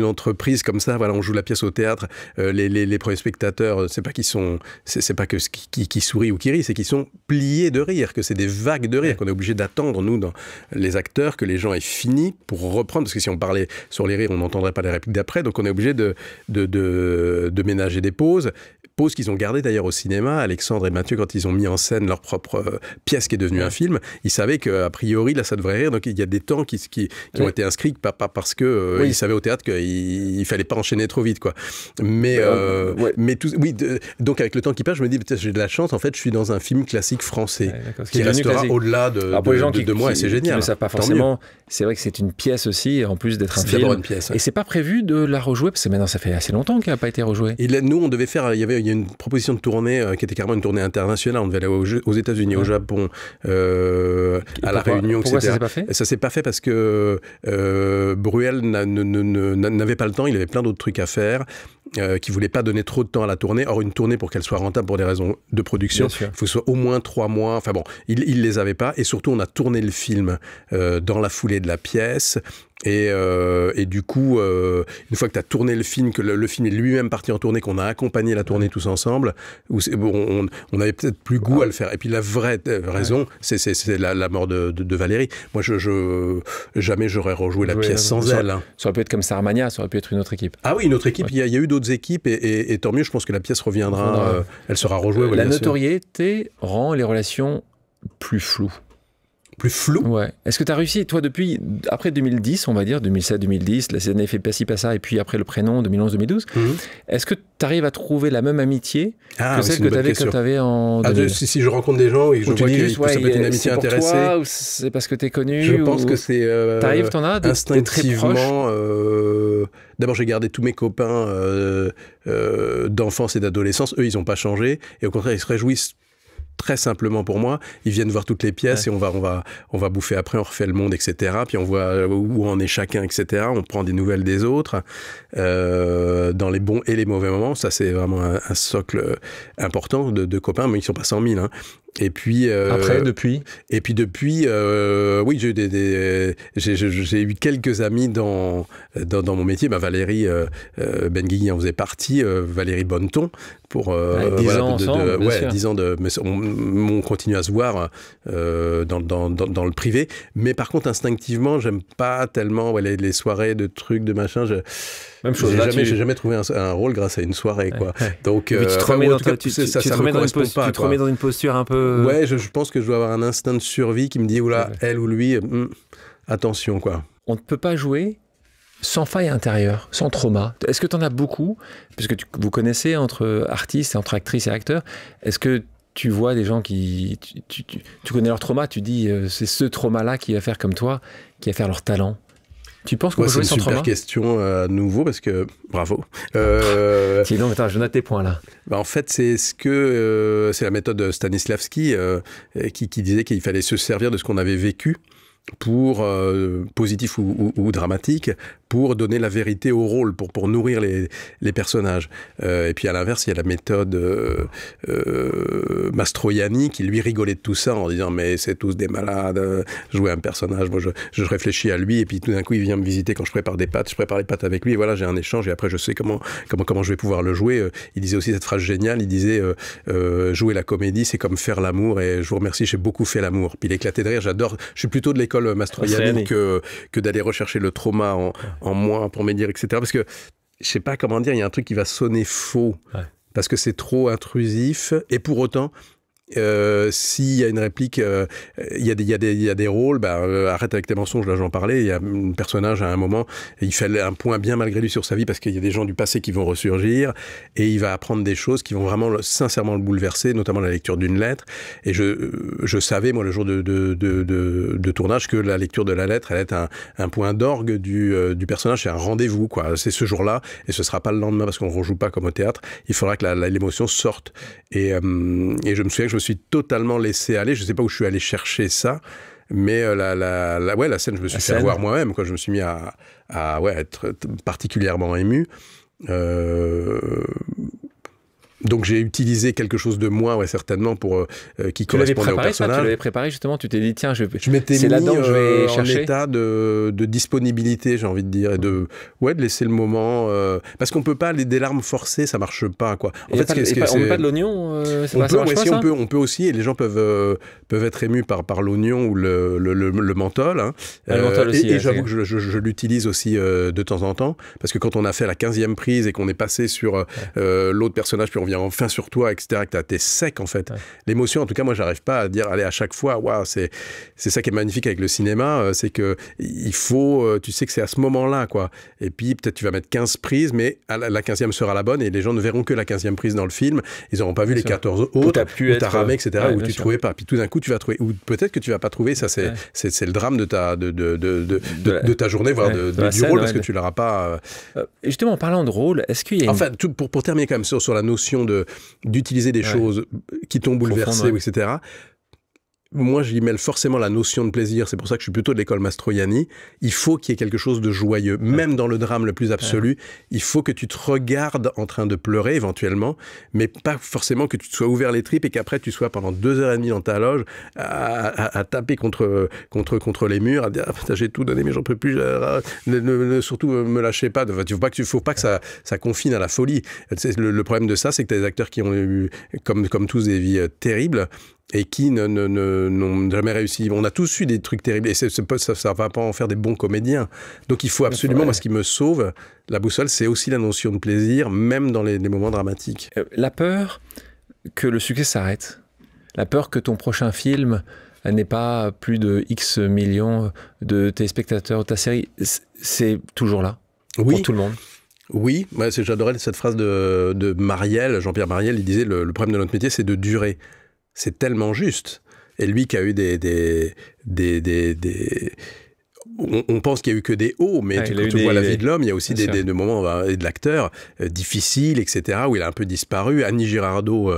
entreprise comme ça, voilà, on joue la pièce au théâtre, les premiers spectateurs, c'est pas qu'ils sont, c'est pas que qui sourient ou qui rient, c'est qu'ils sont pliés de rire, que c'est des vagues de rire, qu'on est obligé d'attendre, nous, dans les acteurs, que les gens aient fini pour reprendre, parce que si on parlait sur les rires, on n'entendrait pas les répliques d'après, donc on est obligé de ménager des pauses qu'ils ont gardées d'ailleurs au cinéma. Alexandre et Mathieu, quand ils ont mis en scène leur propre pièce qui est devenue un film, ils savaient qu'a priori, là, ça devrait rire, donc il y a des temps qui ont été inscrits, pas parce que ils savaient au théâtre qu'il fallait pas enchaîner trop vite, quoi. Mais donc avec le temps qui passe, je me dis peut-être j'ai de la chance. En fait, je suis dans un film classique français qui restera au-delà de moi, et c'est génial. Qui ne savent pas forcément. C'est vrai que c'est une pièce aussi, en plus d'être un film. D'abord une pièce. Et c'est pas prévu de la rejouer parce que maintenant ça fait assez longtemps qu'elle n'a pas été rejouée. Nous, on devait faire. Il y a une proposition de tournée qui était carrément une tournée internationale. On devait aller aux États-Unis, au Japon, à la Réunion, pourquoi etc. Ça s'est pas fait ? Ça s'est pas fait parce que Bruel n'avait pas le temps. Il avait plein d'autres trucs à faire. Qui voulait pas donner trop de temps à la tournée. Or, une tournée, pour qu'elle soit rentable pour des raisons de production, il faut que ce soit au moins 3 mois. Enfin bon, il les avait pas. Et surtout, on a tourné le film dans la foulée de la pièce. Et du coup, une fois que tu as tourné le film, que le film est lui-même parti en tournée, qu'on a accompagné la tournée tous ensemble, on avait peut-être plus goût à le faire. Et puis la vraie raison, c'est la mort de Valérie. Moi, jamais j'aurais rejoué la pièce sans elle. Ça aurait pu être comme Starmania, ça aurait pu être une autre équipe. Ah oui, une autre équipe. Il y a eu d'autres équipes et tant mieux. Je pense que la pièce reviendra. Elle sera rejouée. La notoriété rend les relations plus floues. Plus flou. Ouais. Est-ce que tu as réussi, toi, après 2010, on va dire, 2007-2010, la CNF fait Passi Passa, et puis après le prénom, 2011-2012, est-ce que tu arrives à trouver la même amitié que celle que tu avais quand tu avais en 2000? Si je rencontre des gens et je vois que ça peut être une amitié intéressée. Toi, ou c'est parce que tu es connu? Je pense que c'est instinctivement. D'abord, j'ai gardé tous mes copains d'enfance et d'adolescence. Eux, ils n'ont pas changé. Et au contraire, ils se réjouissent très simplement pour moi, ils viennent voir toutes les pièces et on va bouffer après, on refait le monde, etc. Puis on voit où en est chacun, etc. On prend des nouvelles des autres dans les bons et les mauvais moments. Ça, c'est vraiment un socle important de copains, mais ils sont pas 100 000. Hein. Et puis depuis, oui, j'ai eu quelques amis dans mon métier. Valérie Benguigui en faisait partie, Valérie Bonneton pour 10 ans ensemble, 10 ans mais on continue à se voir dans le privé. Mais par contre, instinctivement, j'aime pas tellement les soirées de trucs, de machin. Même chose. J'ai jamais trouvé un rôle grâce à une soirée, quoi. Donc, tu te remets dans une posture un peu. Ouais, je pense que je dois avoir un instinct de survie qui me dit, oula, elle ou lui, attention, quoi. On ne peut pas jouer sans faille intérieure, sans trauma. Est-ce que tu en as beaucoup? Puisque vous connaissez entre artistes, entre actrices et acteurs, est-ce que tu vois des gens qui... Tu connais leur trauma, tu dis, c'est ce trauma-là qui va faire comme toi, qui va faire leur talent. Tu penses qu'on peut jouer sans trauma? C'est une super question à nouveau, parce que... Bravo. Sinon, attends, je note tes points là. En fait, c'est c'est la méthode Stanislavski qui disait qu'il fallait se servir de ce qu'on avait vécu pour positif ou dramatique, pour donner la vérité au rôle, pour nourrir les personnages. Et puis à l'inverse, il y a la méthode Mastroianni qui lui rigolait de tout ça en disant mais c'est tous des malades, jouer un personnage, moi je réfléchis à lui et puis tout d'un coup il vient me visiter quand je prépare des pâtes, je prépare les pâtes avec lui et voilà j'ai un échange et après je sais comment je vais pouvoir le jouer. Il disait aussi cette phrase géniale, il disait jouer la comédie c'est comme faire l'amour et je vous remercie, j'ai beaucoup fait l'amour. Puis il éclatait de rire, j'adore, je suis plutôt de l'école Mastroianni que d'aller rechercher le trauma en moi pour me dire, etc. Parce que, je sais pas comment dire, il y a un truc qui va sonner faux, parce que c'est trop intrusif, et pour autant, s'il y a une réplique, il y a des rôles, arrête avec tes mensonges, là j'en parlais, il y a un personnage à un moment, il fait un point bien malgré lui sur sa vie parce qu'il y a des gens du passé qui vont ressurgir et il va apprendre des choses qui vont vraiment sincèrement le bouleverser, notamment la lecture d'une lettre. Et je savais, moi, le jour de tournage, que la lecture de la lettre allait être un point d'orgue du personnage, c'est un rendez-vous, quoi. C'est ce jour-là et ce sera pas le lendemain parce qu'on ne rejoue pas comme au théâtre. Il faudra que l'émotion sorte. Et je me souviens que je me suis totalement laissé aller. Je ne sais pas où je suis allé chercher ça, mais la scène, je me suis fait avoir moi-même, quand je me suis mis à être particulièrement ému. Donc j'ai utilisé quelque chose de moi, certainement, pour qui correspondait au personnage. Tu l'avais préparé justement, tu t'es dit tiens, je m'étais mis là-dedans que je vais en chercher. état de disponibilité, j'ai envie de dire, et de laisser le moment, parce qu'on peut pas aller des larmes forcées, ça marche pas, quoi. En fait, on met pas de l'oignon, on peut aussi, et les gens peuvent être émus par l'oignon ou le menthol, hein. Le menthol aussi, et j'avoue que je l'utilise aussi de temps en temps, parce que quand on a fait la 15e prise et qu'on est passé sur l'autre personnage, puis on vient enfin sur toi, etc., que t'es sec, en fait. Ouais. L'émotion, en tout cas, moi, j'arrive pas à dire, allez, à chaque fois, waouh, c'est ça qui est magnifique avec le cinéma, c'est que il faut, tu sais que c'est à ce moment-là, quoi. Et puis, peut-être tu vas mettre 15 prises, mais la 15e sera la bonne, et les gens ne verront que la 15e prise dans le film. Ils n'auront pas vu les 14 autres, où t'as ramé, etc., où tu trouvais pas. Puis tout d'un coup, tu vas trouver, ou peut-être que tu vas pas trouver, ça, c'est le drame de ta journée, voire du rôle, parce que tu l'auras pas. Justement, en parlant de rôle, est-ce qu'il y a enfin, pour terminer quand même sur la notion d'utiliser des choses qui t'ont bouleversé, etc. Moi, j'y mêle forcément la notion de plaisir. C'est pour ça que je suis plutôt de l'école Mastroianni. Il faut qu'il y ait quelque chose de joyeux. Même dans le drame le plus absolu, il faut que tu te regardes en train de pleurer, éventuellement, mais pas forcément que tu te sois ouvert les tripes et qu'après, tu sois pendant 2h30 dans ta loge à taper contre les murs, à dire « j'ai tout donné, mais j'en peux plus. Surtout, me lâchez pas. » Il faut pas que ça confine à la folie. Le problème de ça, c'est que tu as des acteurs qui ont eu, comme tous, des vies terribles, et qui n'ont jamais réussi. On a tous eu des trucs terribles, et ça va pas en faire des bons comédiens. Donc il faut absolument, moi, ce qui me sauve, la boussole, c'est aussi la notion de plaisir, même dans les moments dramatiques. La peur que le succès s'arrête, la peur que ton prochain film n'ait pas plus de X millions de téléspectateurs, ta série, c'est toujours là, pour tout le monde. Oui, j'adorais cette phrase de Marielle, Jean-Pierre Marielle, il disait le problème de notre métier, c'est de durer. C'est tellement juste. Et lui qui a eu on pense qu'il n'y a eu que des hauts, mais quand tu vois la vie de l'homme, il y a aussi des moments, et de l'acteur, difficiles, etc., où il a un peu disparu. Annie Girardot,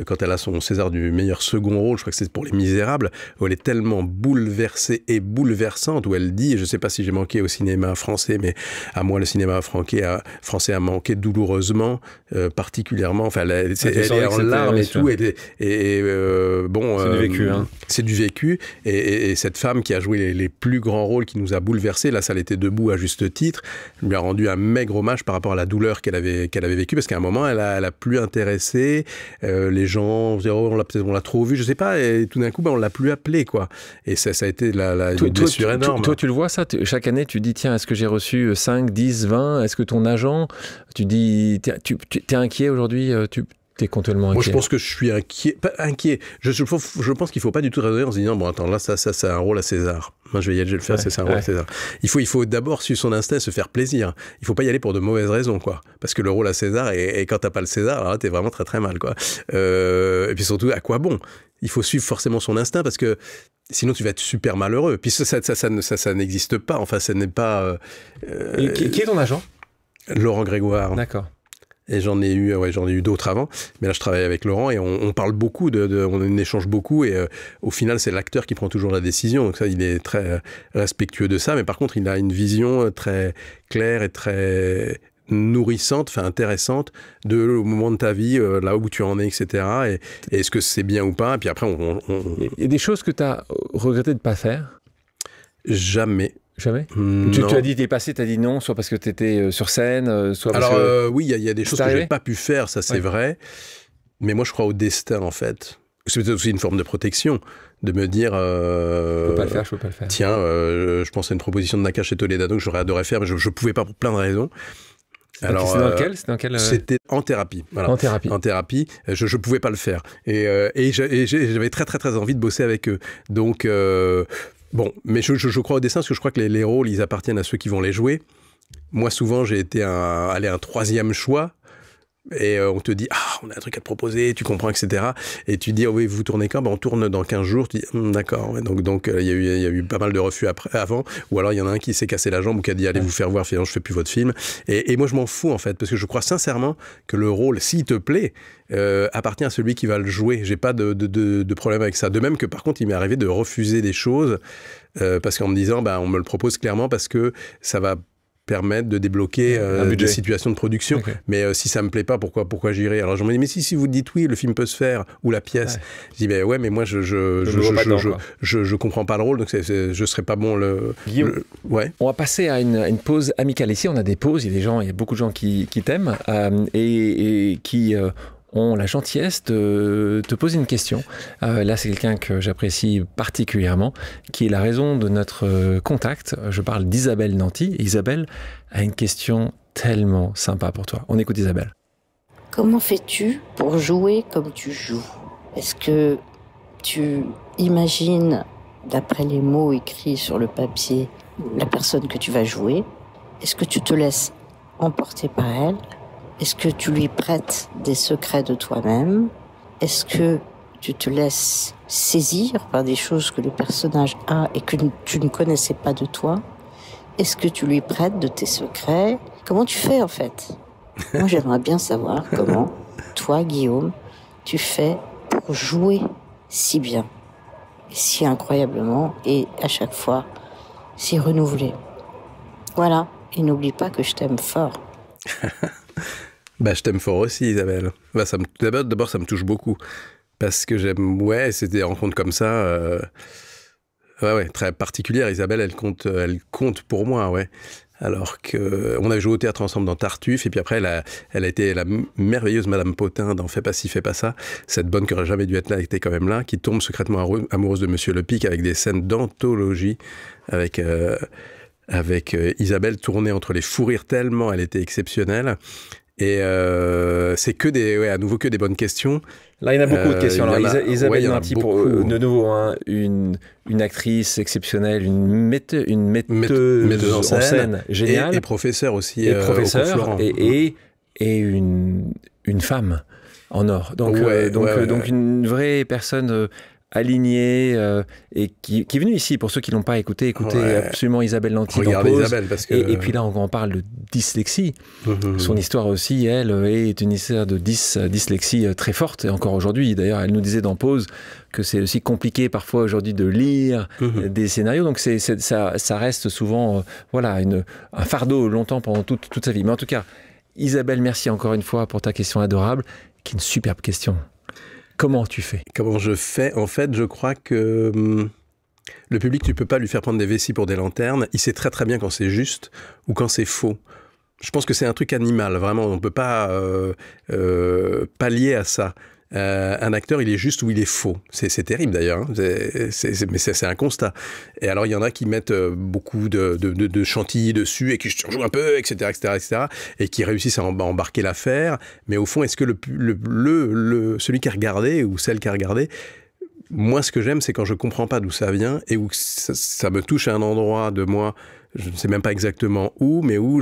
quand elle a son César du meilleur second rôle, je crois que c'est pour Les Misérables, où elle est tellement bouleversée et bouleversante, où elle dit, je ne sais pas si j'ai manqué au cinéma français, mais à moi, le cinéma français a manqué douloureusement, particulièrement. Enfin, elle est en larmes et tout. Bon, c'est du vécu. Hein. C'est du vécu. Et cette femme qui a joué les plus grands rôles, qui nous a bouleversés, là, ça l'était debout à juste titre, lui a rendu un maigre hommage par rapport à la douleur qu'elle avait vécue, parce qu'à un moment, elle a plus intéressé, les gens disaient, oh, on l'a trop vu, je sais pas, et tout d'un coup, on l'a plus appelé, quoi. Et ça a été une blessure énorme. Toi, tu le vois, ça, chaque année, tu dis, tiens, est-ce que j'ai reçu 5, 10, 20, est-ce que ton agent, tu dis, t'es inquiet aujourd'hui, t'es continuellement inquiet. Moi, je pense que je suis inquiet. Pas inquiet. Je pense qu'il ne faut pas du tout raisonner en se disant, bon, attends, là, ça c'est un rôle à César. Moi, je vais y aller, je vais le faire, c'est un rôle à César. Il faut d'abord suivre son instinct et se faire plaisir. Il ne faut pas y aller pour de mauvaises raisons, quoi. Parce que le rôle à César, et quand tu n'as pas le César, alors là, tu es vraiment très, très mal, quoi. Et puis surtout, à quoi bon ? Il faut suivre forcément son instinct parce que sinon, tu vas être super malheureux. Puis ça n'existe pas. Enfin, ça n'est pas... Qui est ton agent ? Laurent Grégoire. D'accord. Et j'en ai eu d'autres avant, mais là je travaille avec Laurent et on parle beaucoup, on échange beaucoup, et au final c'est l'acteur qui prend toujours la décision, donc ça il est très respectueux de ça, mais par contre il a une vision très claire et très nourrissante, enfin intéressante, au moment de ta vie, là où tu en es, etc. Et est-ce que c'est bien ou pas, et puis après Il y a des choses que tu as regretté de ne pas faire ? Jamais. Jamais ? Tu as dit t'es passé, tu as dit non, soit parce que tu étais sur scène, soit parce que... oui, il y a des choses que je n'ai pas pu faire, ça c'est vrai. Mais moi je crois au destin en fait. C'est peut-être aussi une forme de protection, de me dire... je peux pas le faire, je peux pas le faire. Tiens, je pense à une proposition de Nakache et Toledano que j'aurais adoré faire, mais je ne pouvais pas pour plein de raisons. Alors, c'est dans lequel, C'était en thérapie. Voilà. En thérapie. En thérapie, je pouvais pas le faire. Et j'avais très très très envie de bosser avec eux. Donc bon, mais je crois au destin parce que je crois que les rôles, ils appartiennent à ceux qui vont les jouer. Moi, souvent, j'ai été un troisième choix. Et on te dit, on a un truc à te proposer, tu comprends, etc. Et tu dis, oui, vous tournez quand? On tourne dans 15 jours. Tu dis, d'accord. Ouais. Donc il y a eu pas mal de refus avant. Ou alors, il y en a un qui s'est cassé la jambe ou qui a dit, allez vous faire voir, finalement, je fais plus votre film. Et moi, je m'en fous, en fait, parce que je crois sincèrement que le rôle, s'il te plaît, appartient à celui qui va le jouer. J'ai pas de problème avec ça. De même que, par contre, il m'est arrivé de refuser des choses, parce qu'en me disant, on me le propose clairement parce que ça va permettre de débloquer des situations de production. Okay. Mais si ça me plaît pas, pourquoi j'irai? Alors je me dis, mais si vous dites oui, le film peut se faire, ou la pièce. Ouais. Je dis, ouais, mais moi je comprends pas le rôle, donc je serais pas bon Guillaume, ouais. On va passer à une pause amicale. Ici, on a des pauses, il y a beaucoup de gens qui t'aiment et qui ont la gentillesse de te poser une question. Là, c'est quelqu'un que j'apprécie particulièrement, qui est la raison de notre contact. Je parle d'Isabelle Nanty. Et Isabelle a une question tellement sympa pour toi. On écoute Isabelle. Comment fais-tu pour jouer comme tu joues? Est-ce que tu imagines, d'après les mots écrits sur le papier, la personne que tu vas jouer? Est-ce que tu te laisses emporter par elle? Est-ce que tu lui prêtes des secrets de toi-même? Est-ce que tu te laisses saisir par des choses que le personnage a et que tu ne connaissais pas de toi? Est-ce que tu lui prêtes de tes secrets? Comment tu fais en fait? Moi j'aimerais bien savoir comment toi Guillaume tu fais pour jouer si bien, si incroyablement et à chaque fois si renouvelé. Voilà, et n'oublie pas que je t'aime fort. Je t'aime fort aussi, Isabelle. D'abord, ça me touche beaucoup. Parce que j'aime... Ouais, c'est des rencontres comme ça... très particulières. Isabelle, elle compte pour moi, ouais. Alors qu'on avait joué au théâtre ensemble dans Tartuffe, et puis après, elle a été la merveilleuse Madame Potin dans Fais pas ci, fais pas ça. Cette bonne qui n'aurait jamais dû être là, était quand même là, qui tombe secrètement amoureuse de Monsieur Lepic, avec des scènes d'anthologie, avec Isabelle tournée entre les fous rires tellement elle était exceptionnelle. Et c'est à nouveau que des bonnes questions. Là, il y en a beaucoup de questions. Alors, Isabelle Nanty, de nouveau, une actrice exceptionnelle, une metteuse en scène géniale. Et professeur aussi. Et professeur, et une femme en or. Donc, une vraie personne... alignée et qui est venue ici. Pour ceux qui ne l'ont pas écouté, écoutez absolument Isabelle Nanty dans Pause. Isabelle, parce que... et puis là, on parle de dyslexie. Son histoire aussi, elle, est une histoire de dyslexie très forte. Et encore aujourd'hui, d'ailleurs, elle nous disait dans Pause que c'est aussi compliqué parfois aujourd'hui de lire des scénarios. Donc ça reste souvent un fardeau longtemps pendant toute sa vie. Mais en tout cas, Isabelle, merci encore une fois pour ta question adorable, qui est une superbe question. Comment tu fais? Comment je fais? En fait, je crois que le public, tu peux pas lui faire prendre des vessies pour des lanternes. Il sait très très bien quand c'est juste ou quand c'est faux. Je pense que c'est un truc animal, vraiment. On peut pas pallier à ça. Un acteur, il est juste ou il est faux. C'est terrible d'ailleurs, hein. Mais c'est un constat. Et alors, il y en a qui mettent beaucoup de chantilly dessus et qui surjouent un peu, etc., et qui réussissent à embarquer l'affaire. Mais au fond, est-ce que celui qui a regardé ou celle qui a regardé, moi, ce que j'aime, c'est quand je comprends pas d'où ça vient et où ça me touche à un endroit de moi, je ne sais même pas exactement où, mais où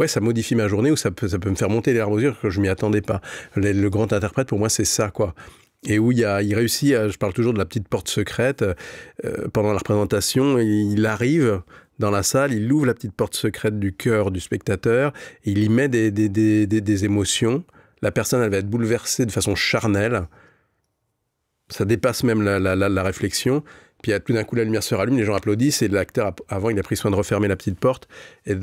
ça modifie ma journée, où ça peut me faire monter les larmes aux yeux que je m'y attendais pas. Le grand interprète, pour moi, c'est ça, quoi. Et où il réussit, je parle toujours de la petite porte secrète, pendant la représentation, il arrive dans la salle, il ouvre la petite porte secrète du cœur du spectateur, et il y met des émotions. La personne, elle va être bouleversée de façon charnelle. Ça dépasse même la réflexion. Puis tout d'un coup, la lumière se rallume, les gens applaudissent, et l'acteur, avant, il a pris soin de refermer la petite porte et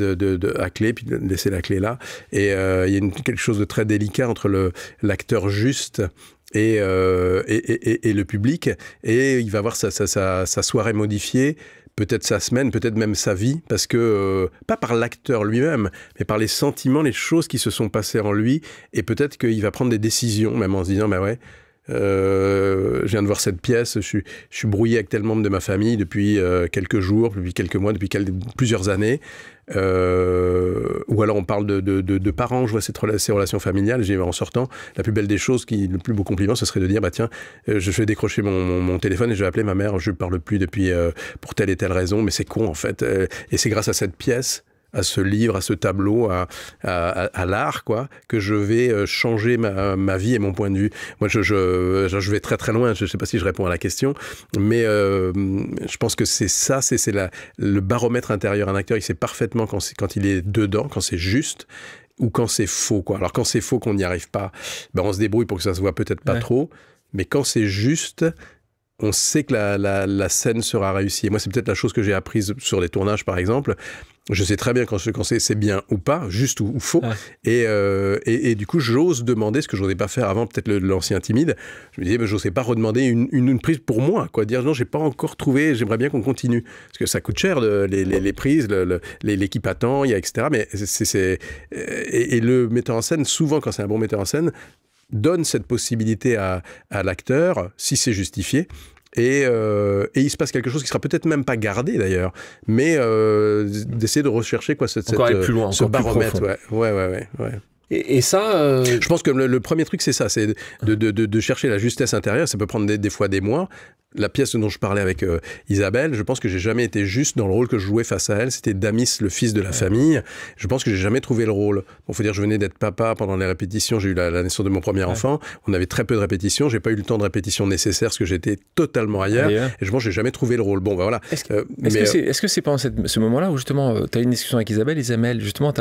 à clé, puis de laisser la clé là. Et il y a quelque chose de très délicat entre l'acteur juste et le public. Et il va voir sa soirée modifiée, peut-être sa semaine, peut-être même sa vie, parce que, pas par l'acteur lui-même, mais par les sentiments, les choses qui se sont passées en lui, et peut-être qu'il va prendre des décisions, même en se disant, je viens de voir cette pièce, je suis brouillé avec tel membre de ma famille depuis quelques jours, depuis quelques mois, depuis plusieurs années. Ou alors on parle de parents, je vois ces relations familiales, j'ai en sortant, la plus belle des choses, le plus beau compliment, ce serait de dire, bah tiens, je vais décrocher mon téléphone et je vais appeler ma mère, je ne parle plus depuis pour telle et telle raison, mais c'est con en fait. Et c'est grâce à cette pièce, à ce livre, à ce tableau, à l'art, quoi, que je vais changer ma vie et mon point de vue. Moi, je vais très très loin, je ne sais pas si je réponds à la question, mais je pense que c'est ça, c'est le baromètre intérieur. Un acteur, il sait parfaitement quand il est dedans, quand c'est juste, ou quand c'est faux, quoi. Alors quand c'est faux, qu'on n'y arrive pas, ben on se débrouille pour que ça se voit peut-être pas trop, mais quand c'est juste, on sait que la scène sera réussie. Et moi, c'est peut-être la chose que j'ai apprise sur les tournages, par exemple. Je sais très bien quand c'est bien ou pas, juste ou faux. Et du coup, j'ose demander ce que je n'osais pas faire avant, peut-être l'ancien timide. Je me disais, je n'osais pas redemander une prise pour moi, quoi. Dire non, j'ai pas encore trouvé, j'aimerais bien qu'on continue. Parce que ça coûte cher, les prises, l'équipe attend, il y a etc. Mais et le metteur en scène, souvent, quand c'est un bon metteur en scène, donne cette possibilité à l'acteur, si c'est justifié. Et il se passe quelque chose qui sera peut-être même pas gardé d'ailleurs, mais d'essayer de rechercher quoi, plus loin, ce baromètre. Ouais. Et ça... Je pense que le premier truc, c'est ça, c'est de chercher la justesse intérieure. Ça peut prendre des fois des mois. La pièce dont je parlais avec Isabelle, je pense que j'ai jamais été juste dans le rôle que je jouais face à elle. C'était Damis, le fils de la famille. Je pense que j'ai jamais trouvé le rôle. Bon, faut dire, je venais d'être papa pendant les répétitions. J'ai eu la naissance de mon premier enfant. On avait très peu de répétitions. J'ai pas eu le temps de répétition nécessaire parce que j'étais totalement ailleurs. Et je pense que j'ai jamais trouvé le rôle. Bon, voilà. Est-ce que c'est pendant ce moment-là où justement, tu as eu une discussion avec Isabelle, justement,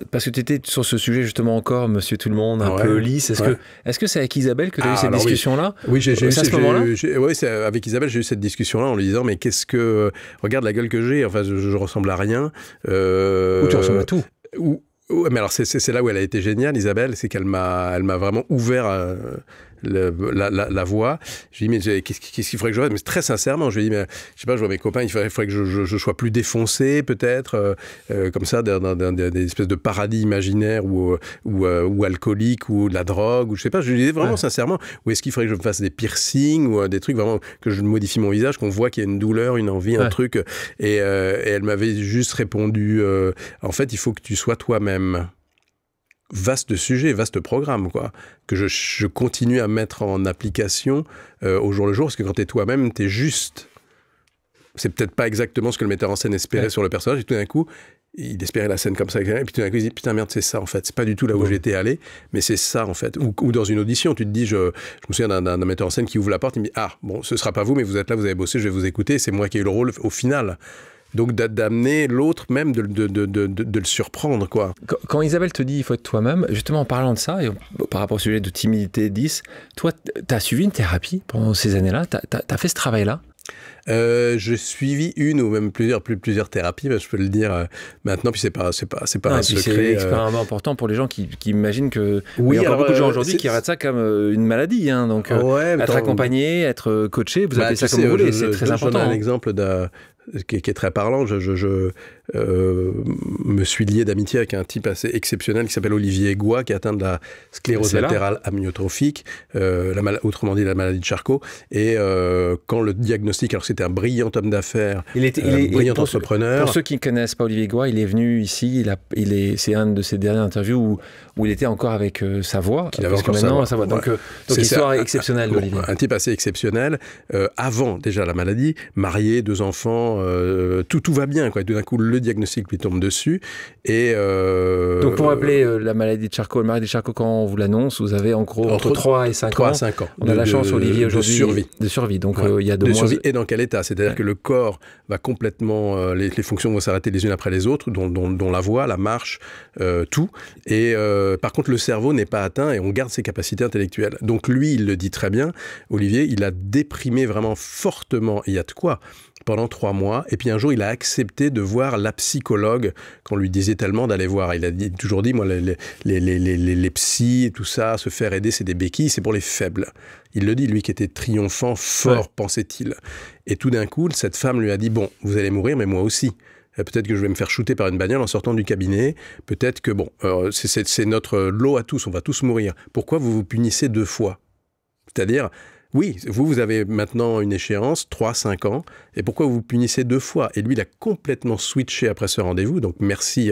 parce que tu étais sur ce sujet justement encore, Monsieur Tout le Monde, un peu lisse. Est-ce que c'est avec Isabelle que tu as eu cette discussion-là? Oui, j'ai eu à ce moment-là. Oui, avec Isabelle, j'ai eu cette discussion-là en lui disant, mais regarde la gueule que j'ai, enfin, je ressemble à rien. Ou tu ressembles à tout. Mais alors, c'est là où elle a été géniale, Isabelle, c'est qu'elle m'a vraiment ouvert la voie. Je lui ai dit, mais qu'est-ce qu'il faudrait que je fasse? Mais très sincèrement, je lui ai dit, mais je sais pas, je vois mes copains, il faudrait que je sois plus défoncé, peut-être, comme ça, dans des espèces de paradis imaginaires ou alcooliques ou de la drogue, ou je sais pas. Je lui disais vraiment sincèrement, ou est-ce qu'il faudrait que je me fasse des piercings ou des trucs vraiment, que je modifie mon visage, qu'on voit qu'il y a une douleur, une envie, un truc. Et elle m'avait juste répondu, en fait, il faut que tu sois toi-même. Vaste sujet, vaste programme, quoi, que je continue à mettre en application au jour le jour, parce que quand t'es toi-même, t'es juste. C'est peut-être pas exactement ce que le metteur en scène espérait sur le personnage, et tout d'un coup, il espérait la scène comme ça, et puis tout d'un coup, il dit, putain, merde, c'est ça, en fait, c'est pas du tout là où j'étais allé, mais c'est ça, en fait. Ou dans une audition, tu te dis, je me souviens d'un metteur en scène qui ouvre la porte, il me dit, ah, bon, ce sera pas vous, mais vous êtes là, vous avez bossé, je vais vous écouter, c'est moi qui ai eu le rôle au final. Donc d'amener l'autre même de le surprendre, quoi. Quand Isabelle te dit il faut être toi-même, justement en parlant de ça, et par rapport au sujet de timidité 10, toi, tu as suivi une thérapie pendant ces années-là? Tu as fait ce travail-là? J'ai suivi une ou même plusieurs thérapies, je peux le dire maintenant, puis c'est pas un secret. C'est extrêmement important pour les gens qui imaginent que... Oui, il y a beaucoup de gens aujourd'hui qui arrêtent ça comme une maladie, hein, donc être accompagné, être coaché, vous appelez ça comme vous voulez, c'est très important. Je donne un exemple qui est très parlant. Je me suis lié d'amitié avec un type assez exceptionnel qui s'appelle Olivier Goua, qui est atteint de la sclérose latérale amyotrophique, autrement dit la maladie de Charcot. Et quand le diagnostic, alors c'était un brillant homme d'affaires, brillant entrepreneur. Pour ceux qui ne connaissent pas Olivier Goua, il est venu ici, c'est un de ses dernières interviews où il était encore avec sa voix. Il avait encore sa voix. Donc histoire exceptionnelle d'Olivier. Un type assez exceptionnel. Avant déjà la maladie, marié, 2 enfants, tout va bien, quoi. Tout d'un coup, le diagnostic lui tombe dessus. Et donc, pour rappeler la maladie de Charcot, quand on vous l'annonce, vous avez en gros entre 3 et 5 ans. 3 à 5 ans. On a la chance, Olivier, aujourd'hui. De survie. Donc, il y a 2 mois. De survie et dans quel état? C'est-à-dire que le corps va complètement... les fonctions vont s'arrêter les unes après les autres, dont la voix, la marche, tout. Et par contre, le cerveau n'est pas atteint et on garde ses capacités intellectuelles. Donc, lui, il le dit très bien. Olivier, il a déprimé vraiment fortement. Il y a de quoi pendant 3 mois, et puis un jour il a accepté de voir la psychologue qu'on lui disait tellement d'aller voir. Il a toujours dit, moi les psys et tout ça, se faire aider, c'est des béquilles, c'est pour les faibles. Il le dit, lui qui était triomphant, fort, pensait-il. Et tout d'un coup, cette femme lui a dit, bon, vous allez mourir, mais moi aussi. Peut-être que je vais me faire shooter par une bagnole en sortant du cabinet. Peut-être que, c'est notre lot à tous, on va tous mourir. Pourquoi vous vous punissez 2 fois? C'est-à-dire, Oui, vous avez maintenant une échéance, 3-5 ans, et pourquoi vous punissez 2 fois? Et lui, il a complètement switché après ce rendez-vous, donc merci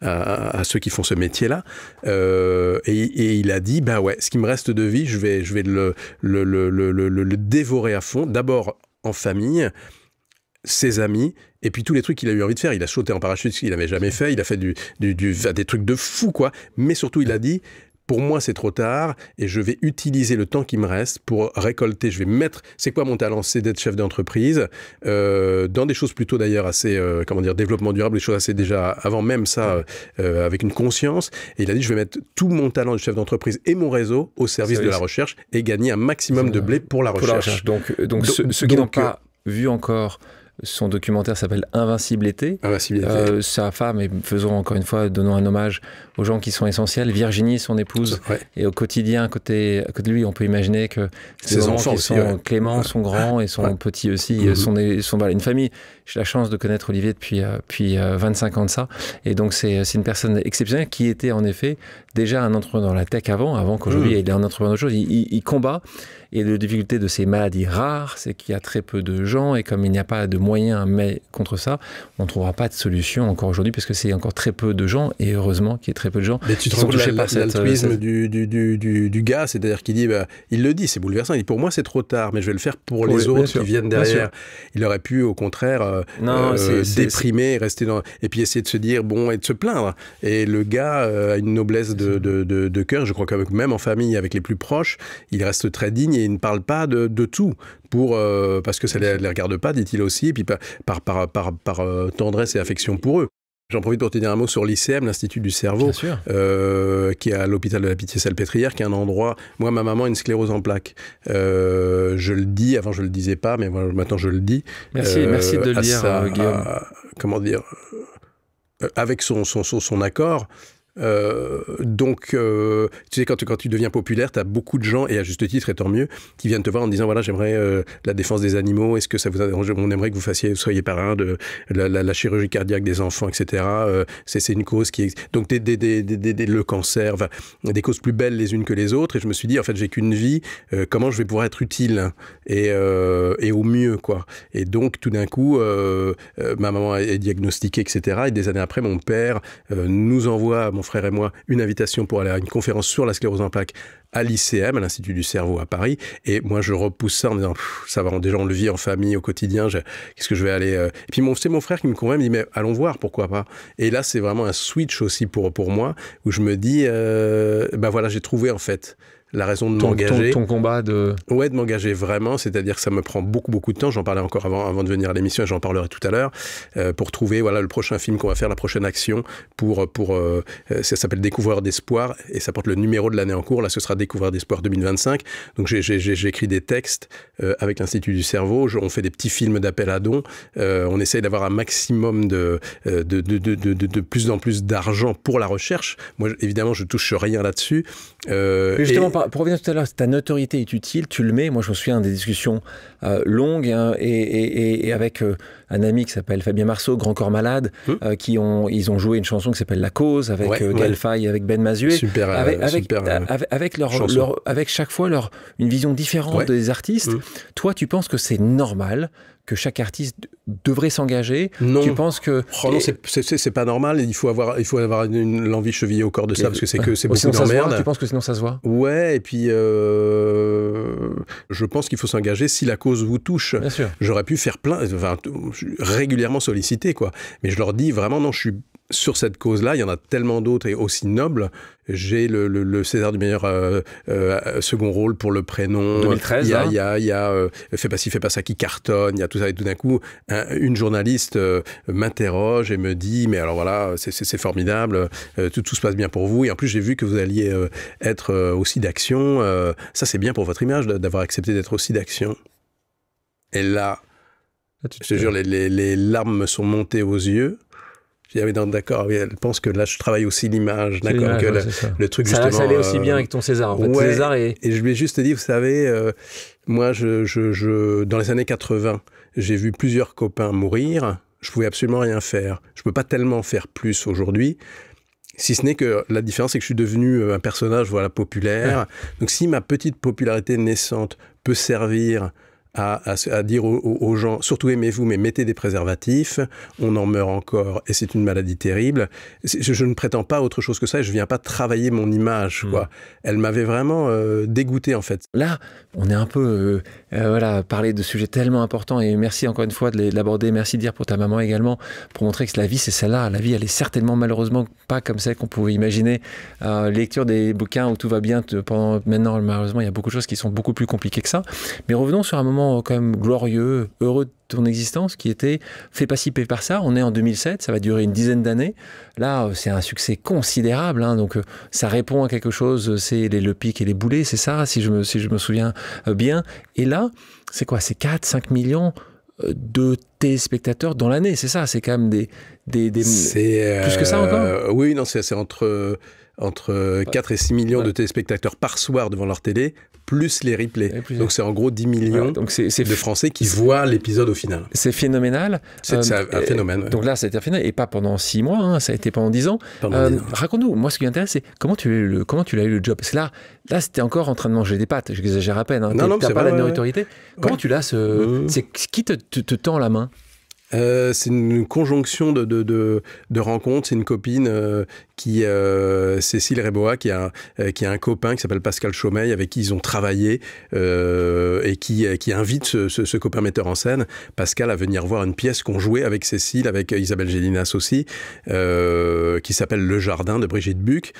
à ceux qui font ce métier-là. Et il a dit, bah ouais, ce qui me reste de vie, je vais le dévorer à fond, d'abord en famille, ses amis, et puis tous les trucs qu'il a eu envie de faire. Il a sauté en parachute, ce qu'il n'avait jamais fait, il a fait des trucs de fou, quoi. Mais surtout, il a dit... Pour moi, c'est trop tard et je vais utiliser le temps qui me reste pour récolter. Je vais mettre... C'est quoi mon talent? C'est d'être chef d'entreprise, dans des choses plutôt d'ailleurs assez, développement durable, des choses assez déjà, avant même ça, avec une conscience. Et il a dit, je vais mettre tout mon talent de chef d'entreprise et mon réseau au service de la recherche et gagner un maximum de blé pour la recherche. Donc ceux qui n'ont pas vu encore... Son documentaire s'appelle Invincible été. Sa femme, et donnons un hommage aux gens qui sont essentiels. Virginie, son épouse, et au quotidien, à côté de lui, on peut imaginer que ses enfants qui sont Clément, son grand, et son petit aussi, une famille. J'ai la chance de connaître Olivier depuis 25 ans de ça. Et donc, c'est une personne exceptionnelle qui était en effet déjà un entrepreneur dans la tech avant qu'aujourd'hui il est un entrepreneur d'autre chose. Il combat. Et la difficulté de ces maladies rares, c'est qu'il y a très peu de gens, et comme il n'y a pas de moyens à mettre contre ça, on ne trouvera pas de solution encore aujourd'hui, parce que c'est encore très peu de gens, et heureusement qu'il y ait très peu de gens. Mais tu te rends compte l'altruisme du gars, c'est-à-dire qu'il dit, il le dit, c'est bouleversant, il dit, pour moi c'est trop tard, mais je vais le faire pour les autres qui viennent derrière. Il aurait pu au contraire déprimer, rester dans... et puis essayer de se dire, et de se plaindre. Et le gars a une noblesse de cœur, je crois que même en famille, avec les plus proches, il reste très digne, et il ne parle pas de tout, parce que ça ne les regarde pas, dit-il aussi, et puis par tendresse et affection pour eux. J'en profite pour te dire un mot sur l'ICM, l'Institut du cerveau, qui est à l'hôpital de la Pitié-Salpêtrière, qui est un endroit... Moi, ma maman a une sclérose en plaques. Je le dis, avant je ne le disais pas, mais maintenant je le dis. Merci de le dire, Guillaume. Avec son accord... tu sais, quand tu deviens populaire, tu as beaucoup de gens, et à juste titre, et tant mieux, qui viennent te voir en disant, voilà, j'aimerais la défense des animaux, est-ce que ça vous arrange? On aimerait que vous soyez parrain de la chirurgie cardiaque des enfants, etc. C'est une cause qui... Donc, le cancer, des causes plus belles les unes que les autres, et je me suis dit, en fait, j'ai qu'une vie, comment je vais pouvoir être utile, et au mieux, quoi. Et donc, tout d'un coup, ma maman est diagnostiquée, etc. Et des années après, mon père nous envoie, mon frère et moi, une invitation pour aller à une conférence sur la sclérose en plaques à l'ICM, à l'Institut du cerveau à Paris. Et moi, je repousse ça en disant, ça va, déjà on le vit en famille, au quotidien, qu'est-ce que je vais aller... Et puis c'est mon frère qui me convainc, il me dit, mais allons voir, pourquoi pas. Et là, c'est vraiment un switch aussi pour moi, où je me dis, voilà, j'ai trouvé en fait la raison de m'engager. Ton combat de... Ouais, de m'engager vraiment, c'est-à-dire que ça me prend beaucoup de temps. J'en parlais encore avant de venir à l'émission, et j'en parlerai tout à l'heure, pour trouver le prochain film qu'on va faire, la prochaine action, ça s'appelle Découvreur d'espoir, et ça porte le numéro de l'année en cours. Là, ce sera Découvreur d'espoir 2025. Donc, j'ai écrit des textes avec l'Institut du cerveau. On fait des petits films d'appel à dons. On essaye d'avoir un maximum de plus en plus d'argent pour la recherche. Moi, évidemment, je touche rien là-dessus. Justement, pour revenir tout à l'heure, ta notoriété est utile, tu le mets. Moi, je me souviens des discussions longues et avec un ami qui s'appelle Fabien Marceau, Grand Corps Malade, ils ont joué une chanson qui s'appelle La Cause avec Gaël Faye, avec Ben Mazué, avec chaque fois une vision différente des artistes. Toi, tu penses que c'est normal que chaque artiste devrait s'engager? Non. Tu penses que... non, c'est pas normal. Il faut avoir l'envie chevillée au corps de ça, parce que c'est beaucoup d'emmerde. Tu penses que sinon ça se voit? Ouais, et puis je pense qu'il faut s'engager si la cause vous touche. Bien sûr. J'aurais pu faire régulièrement sollicité, quoi. Mais je leur dis vraiment, non, je suis sur cette cause-là, il y en a tellement d'autres et aussi nobles. J'ai le César du meilleur second rôle pour Le Prénom. 2013, il y a Fais pas ci, fais pas ça qui cartonne. Il y a tout ça, et tout d'un coup, une journaliste m'interroge et me dit, mais alors voilà, c'est formidable, tout se passe bien pour vous. Et en plus, j'ai vu que vous alliez être aussi d'Action. Ça, c'est bien pour votre image d'avoir accepté d'être aussi d'Action. Et là, je te jure, les larmes me sont montées aux yeux. Je dis, ah oui, d'accord, oui, elle pense que là, je travaille aussi l'image, d'accord, que le truc, justement... Ça allait aussi bien avec ton César, en fait. Ouais, César et je lui ai juste dit, vous savez, moi, dans les années 80, j'ai vu plusieurs copains mourir, je pouvais absolument rien faire. Je peux pas tellement faire plus aujourd'hui. Si ce n'est que la différence, c'est que je suis devenu un personnage populaire. Donc si ma petite popularité naissante peut servir à dire aux gens, surtout aimez-vous, mais mettez des préservatifs, on en meurt encore, et c'est une maladie terrible. Je ne prétends pas autre chose que ça, et je ne viens pas travailler mon image, quoi. Elle m'avait vraiment dégoûté, en fait. Là, on est un peu, parlé de sujets tellement importants, et merci encore une fois de l'aborder, merci de dire pour ta maman également, pour montrer que la vie, c'est celle-là. La vie, elle est certainement, malheureusement, pas comme celle qu'on pouvait imaginer. Lecture des bouquins où tout va bien, maintenant, malheureusement, il y a beaucoup de choses qui sont beaucoup plus compliquées que ça. Mais revenons sur un moment quand même glorieux, heureux de ton existence, qui était fais pas ci, fais pas ça. On est en 2007, ça va durer une dizaine d'années. Là, c'est un succès considérable, hein, donc ça répond à quelque chose, c'est le pic et les boulets, c'est ça, si je me souviens bien. Et là, c'est quoi? C'est 4-5 millions de téléspectateurs dans l'année, c'est ça? C'est quand même des plus que ça encore? Oui, non, c'est entre 4 et 6 millions de téléspectateurs par soir devant leur télé, plus les replays. Donc c'est en gros 10 millions de Français qui voient l'épisode au final. C'est phénoménal. C'est un phénomène. Donc là, ça a été un phénomène, et pas pendant 6 mois, hein, ça a été pendant 10 ans. Raconte-nous, moi ce qui m'intéresse, c'est comment tu l'as eu le job? Parce que là c'était encore en train de manger des pâtes, j'exagère à peine. Hein. Tu as parlé de notoriété. Comment tu l'as c'est qui te tend la main? C'est une conjonction de rencontres. C'est une copine Cécile Réboa, qui a un copain qui s'appelle Pascal Chaumeil, avec qui ils ont travaillé et qui invite ce copain metteur en scène, Pascal, à venir voir une pièce qu'on jouait avec Cécile, avec Isabelle Gélinas aussi, qui s'appelle Le Jardin de Brigitte Buck.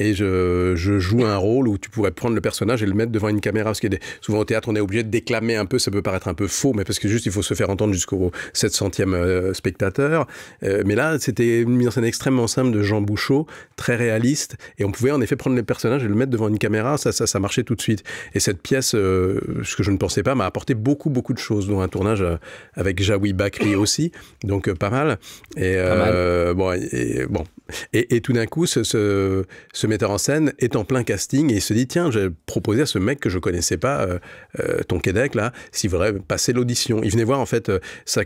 Et je joue un rôle où tu pourrais prendre le personnage et le mettre devant une caméra. Parce que souvent au théâtre, on est obligé de déclamer un peu. Ça peut paraître un peu faux, mais parce que juste, il faut se faire entendre jusqu'au 700e spectateur. Mais là, c'était une mise en scène extrêmement simple de Jean Bouchot, très réaliste. Et on pouvait en effet prendre le personnage et le mettre devant une caméra. Ça marchait tout de suite. Et cette pièce, ce que je ne pensais pas, m'a apporté beaucoup de choses, dont un tournage avec Jaoui Bakri aussi. Donc pas mal. Et tout d'un coup, ce metteur en scène est en plein casting et il se dit, tiens, j'ai proposé à ce mec que je connaissais pas, Tonquédec, là, s'il voudrait passer l'audition. Il venait voir en fait sa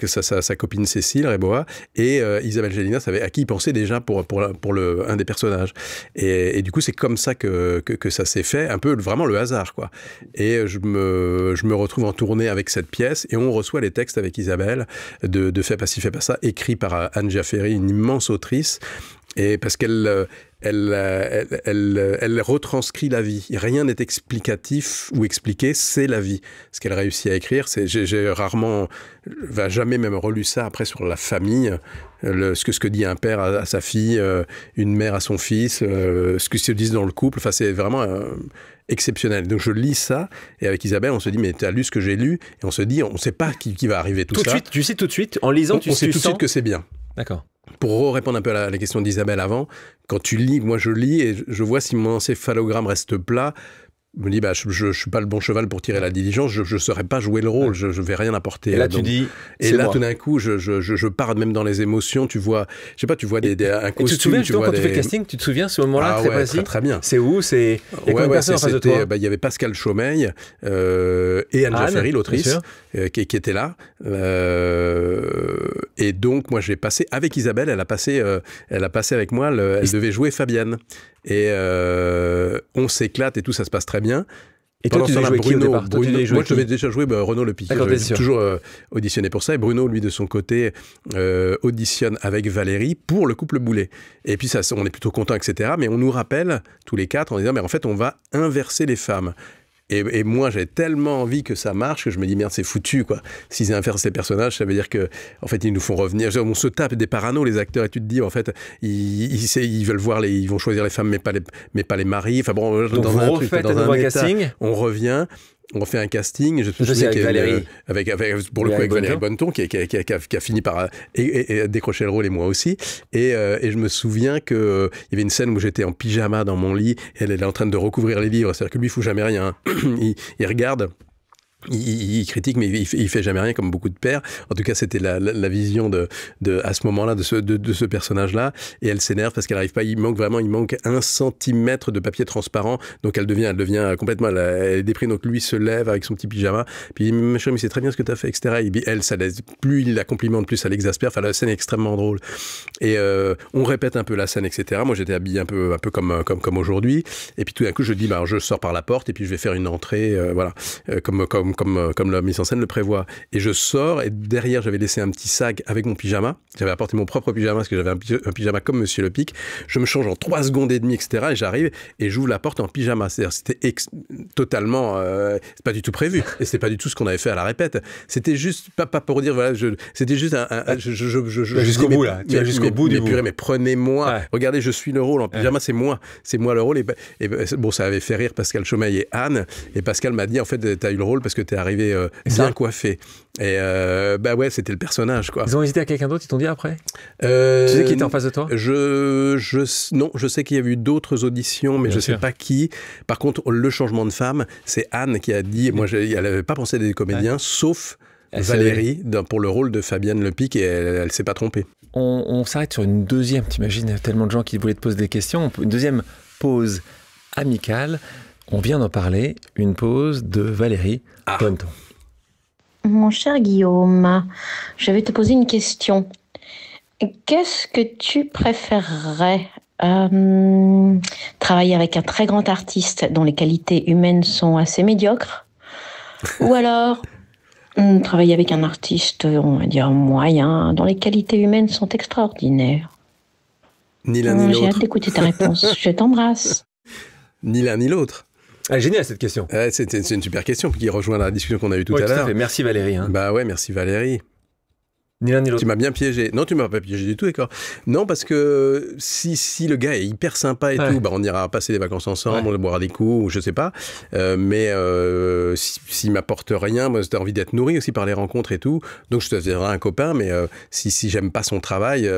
copine Cécile Réboa et Isabelle Gélinas, à qui il pensait déjà pour un des personnages. Et du coup, c'est comme ça que ça s'est fait, un peu vraiment le hasard, quoi. Et je me retrouve en tournée avec cette pièce et on reçoit les textes avec Isabelle de Fais pas ci, fais pas ça, écrit par Anne Jaffery, une immense autrice. Et parce qu'elle retranscrit la vie. Rien n'est explicatif ou expliqué, c'est la vie. Ce qu'elle réussit à écrire, j'ai rarement, jamais même relu ça après sur la famille, ce que dit un père à sa fille, une mère à son fils, ce que se disent dans le couple. Enfin, c'est vraiment exceptionnel. Donc je lis ça et avec Isabelle, on se dit mais tu as lu ce que j'ai lu et on se dit on ne sait pas qui va arriver tout ça. Suite, tu sais tout de suite en lisant, on sait tout de suite que c'est bien. D'accord. Pour répondre un peu à la question d'Isabelle avant, quand tu lis, moi je lis et je vois si mon encéphalogramme reste plat. Je me dis, je suis pas le bon cheval pour tirer la diligence, je saurais pas jouer le rôle, je vais rien apporter. Et là, tu dis, et là, tout d'un coup, je pars même dans les émotions, tu vois, je sais pas, tu vois un costume. Et tu te souviens, justement, quand tu fais le casting, tu te souviens ce moment-là, très précis? Très bien. C'est où? Il y a combien de personnes en face de toi? Il y avait Pascal Chaumeil, et Anne Jaffery, l'autrice, qui était là. Et donc, moi, j'ai passé avec Isabelle, elle a passé avec moi, elle devait jouer Fabienne. Et on s'éclate et tout, ça se passe très bien. Et toi, tu devais jouer qui au départ? Moi, je devais déjà jouer Renaud Le Piquet. J'ai toujours auditionné pour ça. Et Bruno, lui, de son côté, auditionne avec Valérie pour le couple Boulet. Et puis, ça, on est plutôt contents, etc. Mais on nous rappelle, tous les quatre, en disant, mais en fait, on va inverser les femmes. Et moi, j'ai tellement envie que ça marche que je me dis, merde, c'est foutu, quoi. S'ils inversent ces personnages, ça veut dire que, en fait, ils nous font revenir. On se tape des paranos, les acteurs, et tu te dis, en fait, ils veulent voir ils vont choisir les femmes, mais pas les maris. Enfin bon, donc dans un truc, dans un casting. On revient. On fait un casting, je me souviens avec Valérie. Pour le coup, avec Valérie Bonneton, qui a fini par décrocher le rôle, et moi aussi. Et je me souviens qu'il y avait une scène où j'étais en pyjama dans mon lit, et elle est en train de recouvrir les livres. C'est-à-dire que lui, il ne fout jamais rien. Il regarde. Il critique, mais il fait jamais rien, comme beaucoup de pères. En tout cas, c'était la vision à ce moment-là de ce personnage-là. Et elle s'énerve parce qu'elle arrive pas. Il manque 1 centimètre de papier transparent. Donc elle devient complètement, elle déprime. Donc lui se lève avec son petit pyjama. Puis il dit, mais chérie, mais c'est très bien ce que tu as fait, etc. Et elle, ça laisse, plus il la complimente, plus ça l'exaspère. Enfin, la scène est extrêmement drôle. Et on répète un peu la scène, etc. Moi, j'étais habillé un peu comme aujourd'hui. Et puis tout d'un coup, je dis, bah, je sors par la porte et puis je vais faire une entrée, voilà, comme la mise en scène le prévoit. Et je sors, et derrière, j'avais laissé un petit sac avec mon pyjama. J'avais apporté mon propre pyjama, parce que j'avais un pyjama comme Monsieur Lepic. Je me change en 3 secondes et demie, etc. Et j'arrive, et j'ouvre la porte en pyjama. C'est-à-dire, c'était totalement... c'est pas du tout prévu. Et c'était pas du tout ce qu'on avait fait à la répète. C'était juste, pas pour dire, voilà, c'était juste jusqu'au bout, là. Tu vas jusqu'au bout du bout. Mais prenez-moi. Ouais. Regardez, je suis le rôle. En pyjama, c'est moi. C'est moi le rôle. Et bon, ça avait fait rire Pascal Chomeil et Anne. Et Pascal m'a dit, en fait, t'as eu le rôle parce que t'es arrivé bien coiffé. Et bah ouais, c'était le personnage, quoi. Ils ont hésité à quelqu'un d'autre, ils t'ont dit après tu sais qui était en face de toi? Non, je sais qu'il y a eu d'autres auditions, mais bien je sais pas qui. Par contre, le changement de femme, c'est Anne qui a dit, moi, elle n'avait pas pensé à des comédiens, sauf Valérie, pour le rôle de Fabienne Lepic, et elle s'est pas trompée. On s'arrête sur une deuxième, t'imagines, tellement de gens qui voulaient te poser des questions, une deuxième pause amicale. On vient d'en parler, une pause de Valérie. Bonneton. Mon cher Guillaume, je vais te poser une question. Qu'est-ce que tu préférerais travailler avec un très grand artiste dont les qualités humaines sont assez médiocres, ou alors travailler avec un artiste, on va dire, moyen, dont les qualités humaines sont extraordinaires? Ni l'un ni l'autre. J'ai hâte d'écouter ta réponse. Je t'embrasse. Ni l'un ni l'autre. Ah, génial cette question. C'est une super question qui rejoint la discussion qu'on a eue tout à l'heure. Merci Valérie. Bah ouais, merci Valérie. Ni l'un ni l'autre. Tu m'as bien piégé. Non, tu m'as pas piégé du tout, d'accord. Non, parce que si le gars est hyper sympa et tout, bah on ira passer des vacances ensemble, on boira des coups, ou je sais pas. Mais s'il m'apporte rien, moi j'ai envie d'être nourri aussi par les rencontres et tout. Donc je te deviendrai un copain, mais si j'aime pas son travail,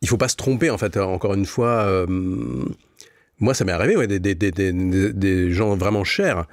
il faut pas se tromper en fait. Encore une fois. Moi, ça m'est arrivé, des gens vraiment chers,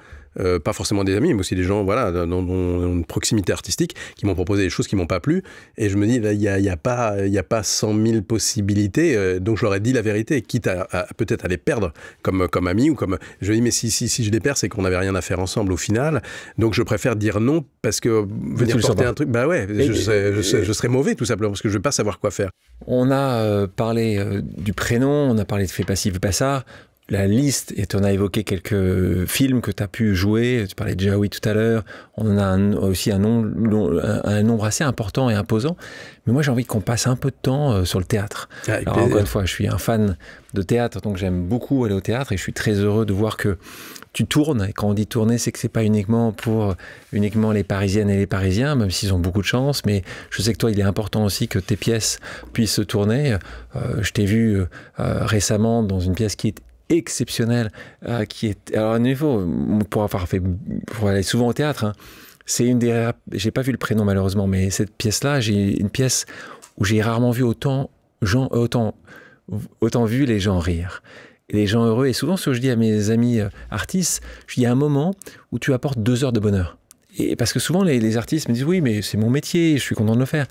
pas forcément des amis, mais aussi des gens, voilà, dans une proximité artistique, qui m'ont proposé des choses qui m'ont pas plu. Et je me dis, là, il y a pas 100 000 possibilités, donc je leur ai dit la vérité, quitte à peut-être à les perdre comme amis ou comme. Je dis, mais si je les perds, c'est qu'on n'avait rien à faire ensemble au final. Donc je préfère dire non parce que venir porter un truc, bah ouais, je serais mauvais tout simplement parce que je vais pas savoir quoi faire. On a parlé du prénom, on a parlé de fait passif, fait pas ça. La liste, et on a évoqué quelques films que tu as pu jouer, tu parlais de Jaoui tout à l'heure, on en a aussi un nombre assez important et imposant, mais moi j'ai envie qu'on passe un peu de temps sur le théâtre. Alors encore une fois, je suis un fan de théâtre, donc j'aime beaucoup aller au théâtre et je suis très heureux de voir que tu tournes, et quand on dit tourner, c'est que c'est pas uniquement pour les Parisiennes et les Parisiens, même s'ils ont beaucoup de chance, mais je sais que toi, il est important aussi que tes pièces puissent tourner. Je t'ai vu récemment dans une pièce qui est exceptionnel, qui est alors à nouveau pour aller souvent au théâtre, c'est une des j'ai pas vu le prénom malheureusement, mais cette pièce là, j'ai une pièce où j'ai rarement vu autant vu les gens rire, et les gens heureux. Et souvent ce que je dis à mes amis artistes, je dis, il y a un moment où tu apportes 2 heures de bonheur, et parce que souvent les artistes me disent oui mais c'est mon métier, je suis content de le faire,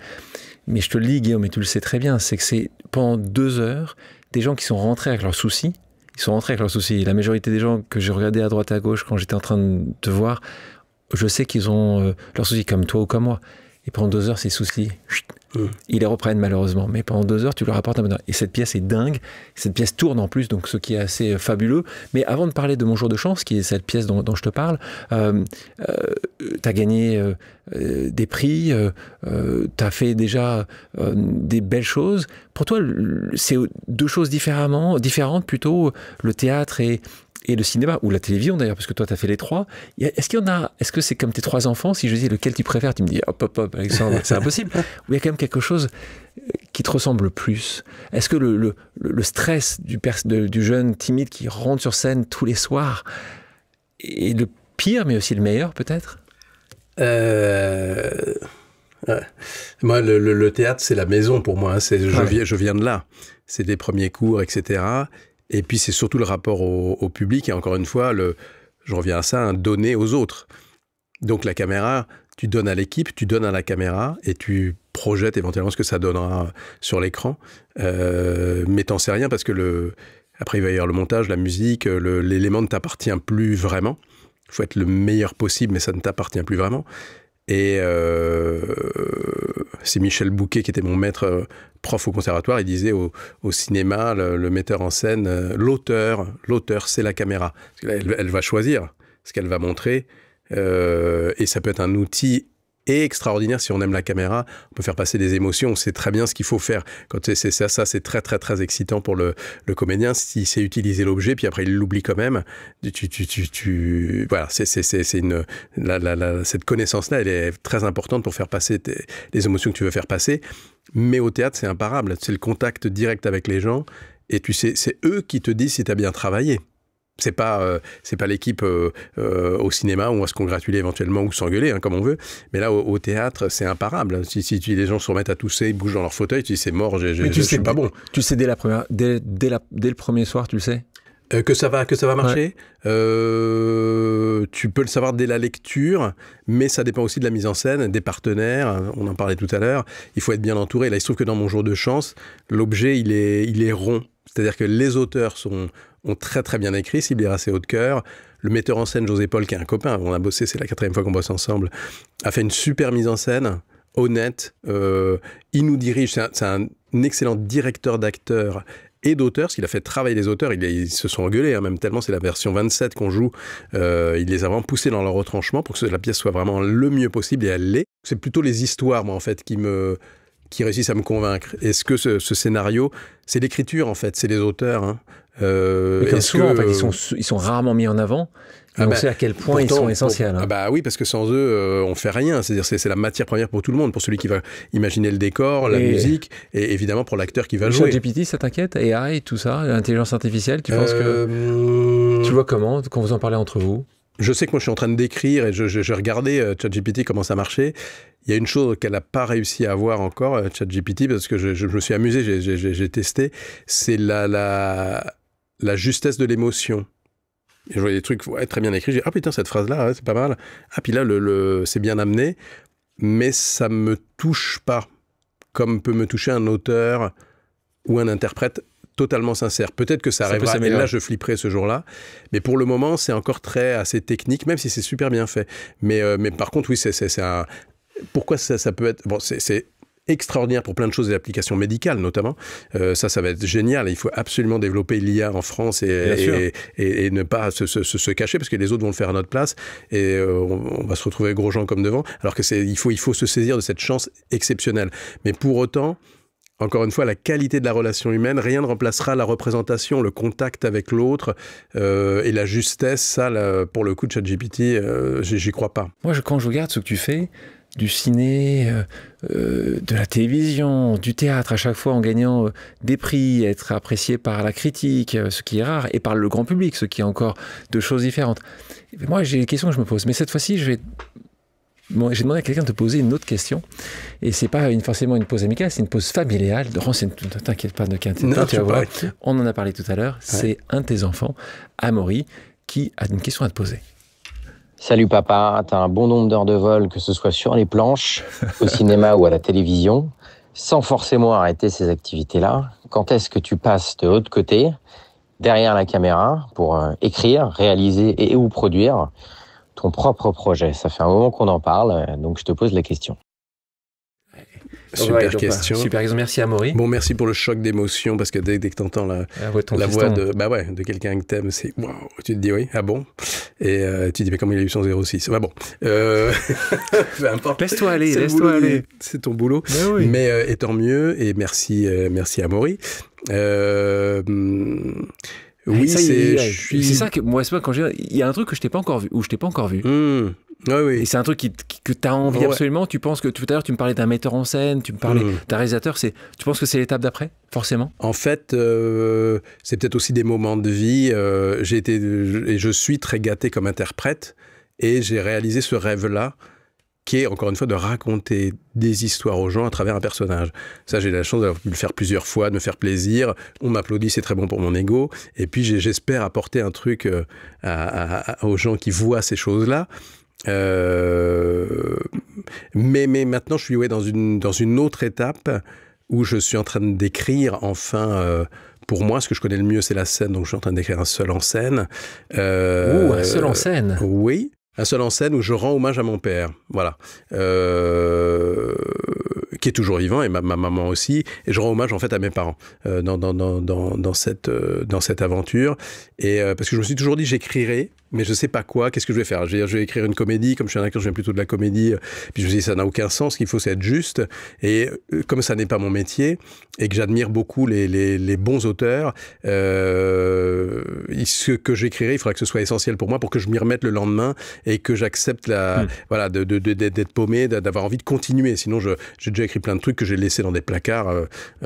mais je te le dis Guillaume, et tu le sais très bien, c'est que c'est pendant 2 heures des gens qui sont rentrés avec leurs soucis. Ils sont rentrés avec leurs soucis. La majorité des gens que j'ai regardés à droite à gauche quand j'étais en train de te voir, je sais qu'ils ont leurs soucis comme toi ou comme moi. Et pendant 2 heures, ces soucis, ils les reprennent malheureusement. Mais pendant 2 heures, tu leur apportes un bonheur. Et cette pièce est dingue. Cette pièce tourne en plus, donc ce qui est assez fabuleux. Mais avant de parler de Mon jour de chance, qui est cette pièce dont je te parle, tu as gagné des prix, tu as fait déjà des belles choses. Pour toi, c'est 2 choses différentes plutôt, le théâtre et le cinéma, ou la télévision d'ailleurs, parce que toi, tu as fait les 3. Est-ce que c'est comme tes 3 enfants? Si je dis lequel tu préfères, tu me dis hop, Alexandre, c'est impossible. Ou il y a quand même quelque chose qui te ressemble plus? Est-ce que le stress du jeune timide qui rentre sur scène tous les soirs est le pire, mais aussi le meilleur, peut-être? Moi, le théâtre, c'est la maison pour moi. Je viens de là. C'est des premiers cours, etc. Et puis, c'est surtout le rapport au public. Et encore une fois, je reviens à ça, donner aux autres. Donc la caméra, tu donnes à l'équipe, tu donnes à la caméra et tu projettes éventuellement ce que ça donnera sur l'écran. Mais t'en sais rien parce que après il va y avoir le montage, la musique, l'élément ne t'appartient plus vraiment. Il faut être le meilleur possible, mais ça ne t'appartient plus vraiment. Et c'est Michel Bouquet qui était mon maître prof au conservatoire. Il disait au cinéma, le metteur en scène, l'auteur, c'est la caméra. Parce que là, elle va choisir ce qu'elle va montrer. Et ça peut être un outil extraordinaire si on aime la caméra. On peut faire passer des émotions. On sait très bien ce qu'il faut faire. Quand c'est ça, c'est très, très, très excitant pour le comédien. S'il sait utiliser l'objet, puis après il l'oublie quand même. Voilà, cette connaissance-là, elle est très importante pour faire passer les émotions que tu veux faire passer. Mais au théâtre, c'est imparable. C'est le contact direct avec les gens. Et tu sais, c'est eux qui te disent si tu as bien travaillé. C'est pas l'équipe au cinéma où on va se congratuler éventuellement ou s'engueuler, comme on veut. Mais là, au théâtre, c'est imparable. Si les gens se remettent à tousser, ils bougent dans leur fauteuil, tu dis c'est mort, je suis pas bon. Tu sais dès le premier soir, tu le sais que ça va marcher. Ouais. Tu peux le savoir dès la lecture, mais ça dépend aussi de la mise en scène, des partenaires. On en parlait tout à l'heure. Il faut être bien entouré. Là, il se trouve que dans Mon jour de chance, l'objet, il est rond. C'est-à-dire que les auteurs ont très très bien écrit, Syble Hirassé Hautecoeur. Le metteur en scène, José Paul, qui est un copain, on a bossé, c'est la 4e fois qu'on bosse ensemble, a fait une super mise en scène, honnête. Il nous dirige, c'est un excellent directeur d'acteurs et d'auteurs, parce qu'il a fait travailler les auteurs, ils se sont engueulés, même tellement c'est la version 27 qu'on joue. Il les a vraiment poussés dans leur retranchement pour que la pièce soit vraiment le mieux possible, et elle l'est. C'est plutôt les histoires, moi, en fait, qui réussissent à me convaincre. Est-ce que ce scénario, c'est l'écriture, en fait, c'est les auteurs. Et comme souvent, en fait, ils sont rarement mis en avant. On sait à quel point ils sont essentiels. Oui, parce que sans eux, on fait rien. C'est-à-dire, c'est la matière première pour tout le monde, pour celui qui va imaginer le décor, la musique, et évidemment pour l'acteur qui va jouer. ChatGPT, ça t'inquiète? AI, tout ça, l'intelligence artificielle, tu penses que... Tu vois comment, quand vous en parlez entre vous? Je sais que moi, je suis en train de décrire, et j'ai regardé ChatGPT, comment ça marchait. Il y a une chose qu'elle n'a pas réussi à avoir encore, ChatGPT, parce que je me suis amusé, j'ai testé, c'est la justesse de l'émotion. Et je voyais des trucs très bien écrits. J'ai dit, ah putain, cette phrase-là, c'est pas mal. Ah, puis là, c'est bien amené, mais ça me touche pas, comme peut me toucher un auteur ou un interprète totalement sincère. Peut-être que ça arrivera, et là, je flipperai ce jour-là. Mais pour le moment, c'est encore assez technique, même si c'est super bien fait. Mais par contre, oui, c'est un... Pourquoi ça peut être... Bon, c'est extraordinaire pour plein de choses, des applications médicales notamment. Ça va être génial. Il faut absolument développer l'IA en France et ne pas se cacher, parce que les autres vont le faire à notre place, et on va se retrouver gros gens comme devant. Alors que il faut se saisir de cette chance exceptionnelle. Mais pour autant, encore une fois, la qualité de la relation humaine, rien ne remplacera la représentation, le contact avec l'autre et la justesse. Ça, pour le coup de ChatGPT, j'y crois pas. Moi, quand je regarde ce que tu fais, du ciné, de la télévision, du théâtre, à chaque fois en gagnant des prix, être apprécié par la critique, ce qui est rare, et par le grand public, ce qui est encore deux choses différentes. Et moi, j'ai des questions que je me pose, mais cette fois-ci, j'ai demandé à quelqu'un de te poser une autre question, et c'est pas forcément une pause amicale, c'est une pause familiale. Ne t'inquiète pas, tu vas voir. On en a parlé tout à l'heure. Ouais. C'est un de tes enfants, Amaury, qui a une question à te poser. Salut papa, t'as un bon nombre d'heures de vol, que ce soit sur les planches, au cinéma ou à la télévision, sans forcément arrêter ces activités-là. Quand est-ce que tu passes de l'autre côté, derrière la caméra, pour écrire, réaliser et ou produire ton propre projet? Ça fait un moment qu'on en parle, donc je te pose la question. Super question. Super question. Merci Amaury. Bon, merci pour le choc d'émotion, parce que dès que tu entends la voix de quelqu'un que t'aimes, c'est waouh. Tu te dis oui, ah bon. Et tu te dis mais comment il a eu son 06. Bah bon. Peu importe. Laisse-toi aller. C'est ton boulot. Mais et tant mieux. Et merci Amaury. Oui, c'est ça que moi, c'est pas quand il y a un truc que je t'ai pas encore vu. Oui. Et c'est un truc que tu as envie absolument. Tu penses que tout à l'heure tu me parlais d'un metteur en scène, tu me parlais d'un réalisateur. Tu penses que c'est l'étape d'après, forcément? En fait, c'est peut-être aussi des moments de vie. J'ai été et je suis très gâté comme interprète, et j'ai réalisé ce rêve-là, qui est, encore une fois, de raconter des histoires aux gens à travers un personnage. Ça, j'ai la chance d'avoir pu le faire plusieurs fois, de me faire plaisir. On m'applaudit, c'est très bon pour mon ego. Et puis, j'espère apporter un truc aux gens qui voient ces choses-là. mais maintenant, je suis dans une autre étape où je suis en train d'écrire enfin... pour moi, ce que je connais le mieux, c'est la scène. Donc, je suis en train d'écrire un seul en scène. Un seul en scène. Oui, un seul en scène où je rends hommage à mon père. Voilà. Qui est toujours vivant, et ma maman aussi. Et je rends hommage, en fait, à mes parents dans cette aventure. Et parce que je me suis toujours dit, j'écrirai, mais je sais pas quoi, qu'est-ce que je vais faire. Je vais écrire une comédie, comme je suis un acteur, je viens plutôt de la comédie, puis je me suis dit, ça n'a aucun sens, ce qu'il faut, c'est être juste, et comme ça n'est pas mon métier, et que j'admire beaucoup les bons auteurs, ce que j'écrirai, il faudra que ce soit essentiel pour moi, pour que je m'y remette le lendemain, et que j'accepte voilà, d'être paumé, d'avoir envie de continuer, sinon j'ai déjà écrit plein de trucs que j'ai laissés dans des placards,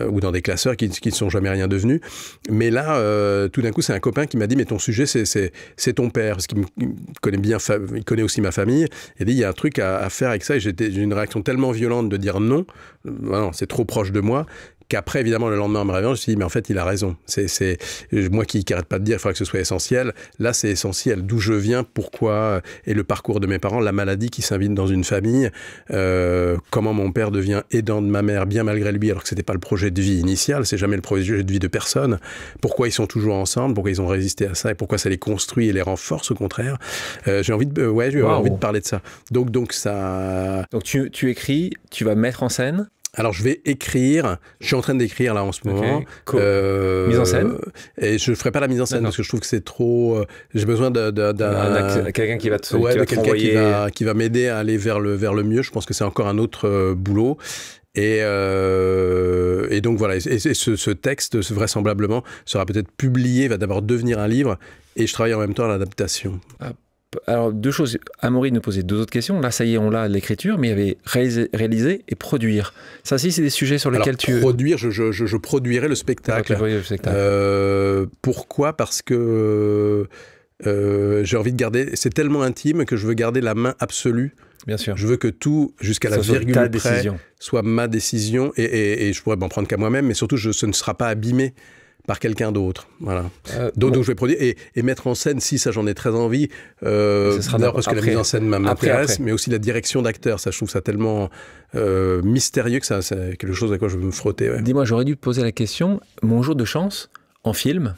ou dans des classeurs qui ne sont jamais rien devenus, mais là, tout d'un coup, c'est un copain qui m'a dit, mais ton sujet, c'est ton père, parce qu'il connaît bien, il connaît aussi ma famille. Il dit, il y a un truc à faire avec ça. Et j'ai eu une réaction tellement violente de dire non, c'est trop proche de moi, qu'après, évidemment, le lendemain, en me réveillant, je me suis dit, mais en fait, il a raison. C'est moi qui n'arrête pas de dire, il faudra que ce soit essentiel. Là, c'est essentiel. D'où je viens, pourquoi, et le parcours de mes parents, la maladie qui s'invite dans une famille, comment mon père devient aidant de ma mère, bien malgré lui, alors que c'était pas le projet de vie initial, c'est jamais le projet de vie de personne. Pourquoi ils sont toujours ensemble, pourquoi ils ont résisté à ça, et pourquoi ça les construit et les renforce, au contraire. J'ai envie de parler de ça. Donc ça... Donc tu écris, tu vas mettre en scène. Alors, je vais écrire. Je suis en train d'écrire, là, en ce moment. Cool. Mise en scène. Et je ne ferai pas la mise en scène parce que je trouve que c'est trop... j'ai besoin quelqu'un qui va te qui va m'aider à aller vers le mieux. Je pense que c'est encore un autre boulot. Et donc, voilà. Et ce texte, vraisemblablement, sera peut-être publié, va d'abord devenir un livre. Et je travaille en même temps à l'adaptation. Alors, deux choses. Amaury nous posait deux autres questions. Là, ça y est, on l'a, l'écriture, mais il y avait réaliser et produire. Ça, c'est des sujets sur lesquels produire, je produirai le spectacle. Pourquoi ? Parce que j'ai envie de garder... C'est tellement intime que je veux garder la main absolue. Bien sûr. Je veux que tout, jusqu'à la virgule près, soit ma décision. Et je pourrais m'en prendre qu'à moi-même, mais surtout, ce ne sera pas abîmé par quelqu'un d'autre. Voilà. Donc je vais produire et mettre en scène, si ça j'en ai très envie, ce sera parce que la mise en scène m'intéresse, mais aussi la direction d'acteur. Ça, je trouve ça tellement mystérieux que c'est quelque chose à quoi je veux me frotter. Ouais. Dis-moi, j'aurais dû poser la question, Mon jour de chance, en film,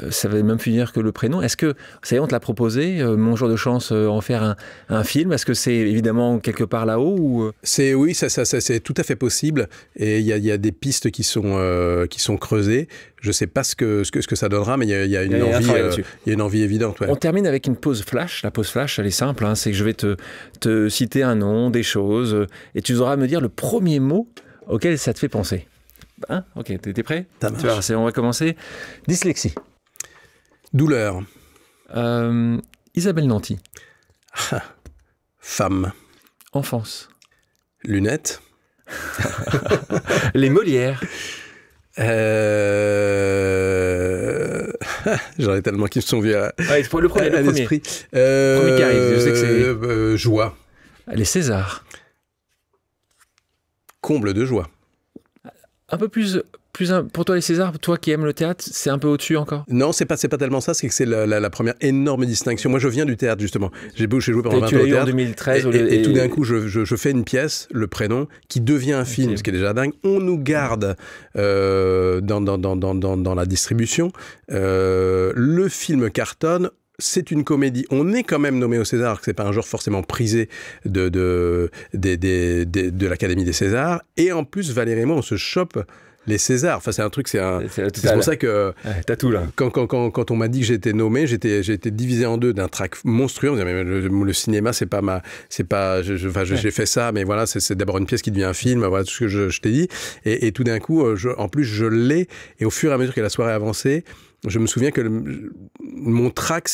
ça veut même plus dire que le prénom. Est-ce que, ça y est, on te l'a proposé, Mon jour de chance, en faire un film? Est-ce que c'est évidemment quelque part là-haut ou... Oui, c'est tout à fait possible. Et il y a des pistes qui sont creusées. Je ne sais pas ce que ça donnera, mais il y a une envie évidente. Ouais. On termine avec une pause flash. La pause flash, elle est simple. C'est que je vais te citer un nom, des choses, et tu devras me dire le premier mot auquel ça te fait penser. Ok, t'es prêt? Tu vois, on va commencer. Dyslexie. Douleur. Isabelle Nanty. Femme. Enfance. Lunettes. Les Molières. J'en ai tellement qui me sont venus à l'esprit. Premier qui arrive, je sais que c'est... joie. Les Césars. Comble de joie. Un peu plus pour toi, les Césars, toi qui aimes le théâtre, c'est un peu au-dessus encore? Non, c'est pas tellement ça, c'est que c'est la première énorme distinction. Moi, je viens du théâtre, justement. J'ai joué pendant 20 ans au théâtre. En 2013. Et tout d'un coup, je fais une pièce, Le Prénom, qui devient un film, ce qui est déjà dingue. On nous garde dans la distribution. Le film cartonne. C'est une comédie. On est quand même nommé au César, alors que c'est pas un genre forcément prisé de l'Académie des Césars. Et en plus, Valérie et moi, on se chope les Césars. Enfin, c'est un truc, c'est pour ça que t'as tout là. Quand on m'a dit que j'étais nommé, j'ai été divisé en deux d'un trac monstrueux. On disait, mais le cinéma, j'ai fait ça, mais voilà, c'est d'abord une pièce qui devient un film. Voilà tout ce que je t'ai dit. Et tout d'un coup, en plus, je l'ai. Et au fur et à mesure que la soirée avançait, je me souviens que mon trac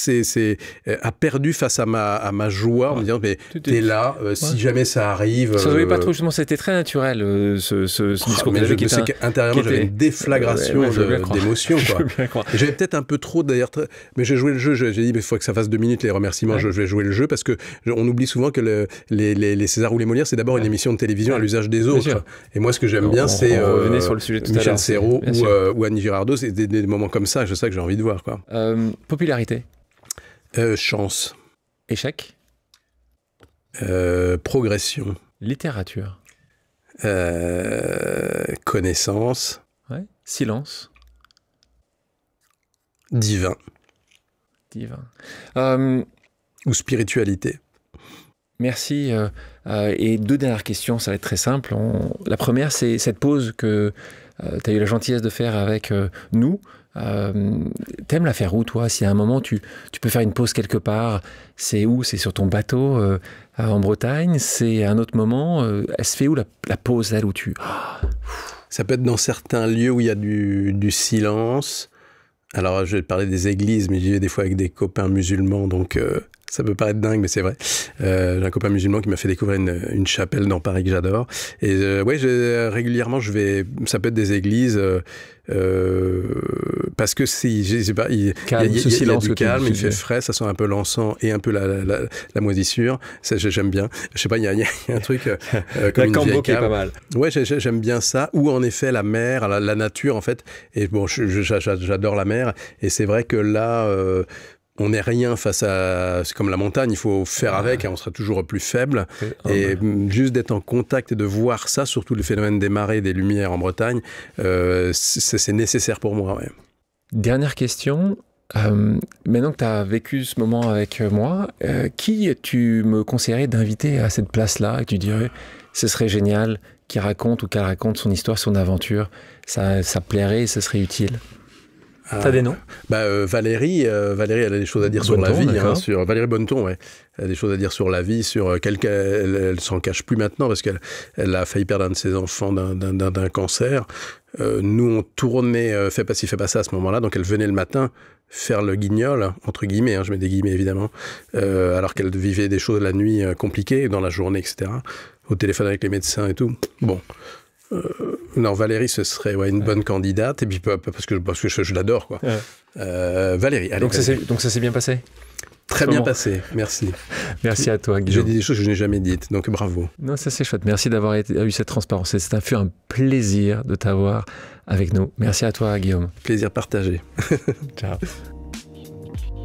a perdu face à ma joie en me disant, mais t'es là, si jamais ça arrive... Ça ne voulait pas trop, justement, c'était très naturel, ce discours. Mais je sais qu'intérieurement, j'avais une déflagration d'émotions. J'avais peut-être un peu trop, d'ailleurs, mais j'ai joué le jeu, j'ai dit, mais il faut que ça fasse 2 minutes, les remerciements, je vais jouer le jeu, parce qu'on oublie souvent que les Césars ou les Molières, c'est d'abord une émission de télévision à l'usage des autres. Et moi, ce que j'aime bien, c'est Michel Serrault ou Annie Girardot, c'est des moments comme ça, ça que j'ai envie de voir, quoi. Popularité. Chance. Échec. Progression. Littérature. Connaissance. Ouais. Silence. Divin. Ou spiritualité. Merci. Et 2 dernières questions, ça va être très simple. La première, c'est cette pause que tu as eu la gentillesse de faire avec nous. T'aimes la faire où, toi? Si à un moment, tu peux faire une pause quelque part, c'est où? C'est sur ton bateau en Bretagne? C'est à un autre moment? Elle se fait où la pause, elle, où tu... Ça peut être dans certains lieux où il y a du silence. Alors, je vais te parler des églises, mais j'y vais des fois avec des copains musulmans, donc ça peut paraître dingue, mais c'est vrai. J'ai un copain musulman qui m'a fait découvrir une chapelle dans Paris que j'adore. Et régulièrement, ça peut être des églises, parce que il y a du calme, il fait frais, ça sent un peu l'encens et un peu la moisissure. Ça, j'aime bien. Je sais pas, il y a un truc comme une vieille cave. Est pas mal. Ouais, j'aime bien ça. Ou en effet, la mer, la nature, en fait. Et bon, j'adore la mer. Et c'est vrai que là... on n'est rien face à... C'est comme la montagne, il faut faire avec et on sera toujours plus faible. Et juste d'être en contact et de voir ça, surtout le phénomène des marées, des lumières en Bretagne, c'est nécessaire pour moi. Ouais. Dernière question. Maintenant que tu as vécu ce moment avec moi, qui tu me conseillerais d'inviter à cette place-là? Et tu dirais, ce serait génial qu'il raconte ou qu'elle raconte son histoire, son aventure. Ça plairait et ce serait utile. T'as des noms? Valérie, elle a des choses à dire Bonneton, sur la vie. Sur Valérie Bonneton, ouais. Elle a des choses à dire sur la vie, sur elle s'en cache plus maintenant parce qu'elle a failli perdre un de ses enfants d'un cancer. Nous, on tournait fais pas ci, fais pas ça à ce moment-là. Donc, elle venait le matin faire le guignol, entre guillemets, je mets des guillemets évidemment, alors qu'elle vivait des choses la nuit compliquées, dans la journée, etc. Au téléphone avec les médecins et tout. Bon. Non, Valérie, ce serait une bonne candidate, et puis parce que je l'adore, quoi. Valérie, allez. Donc ça s'est bien passé? Très bien passé, merci. Merci à toi, Guillaume. J'ai dit des choses que je n'ai jamais dites, donc bravo. Non, ça c'est chouette. Merci d'avoir eu cette transparence. Ça fait un plaisir de t'avoir avec nous. Merci à toi, Guillaume. Plaisir partagé. Ciao.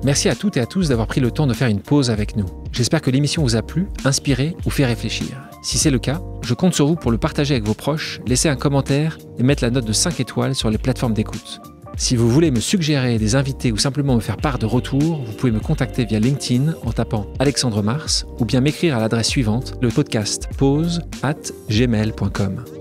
Merci à toutes et à tous d'avoir pris le temps de faire une pause avec nous. J'espère que l'émission vous a plu, inspiré ou fait réfléchir. Si c'est le cas, je compte sur vous pour le partager avec vos proches, laisser un commentaire et mettre la note de 5 étoiles sur les plateformes d'écoute. Si vous voulez me suggérer des invités ou simplement me faire part de retours, vous pouvez me contacter via LinkedIn en tapant Alexandre Mars ou bien m'écrire à l'adresse suivante, le podcast pause@gmail.com.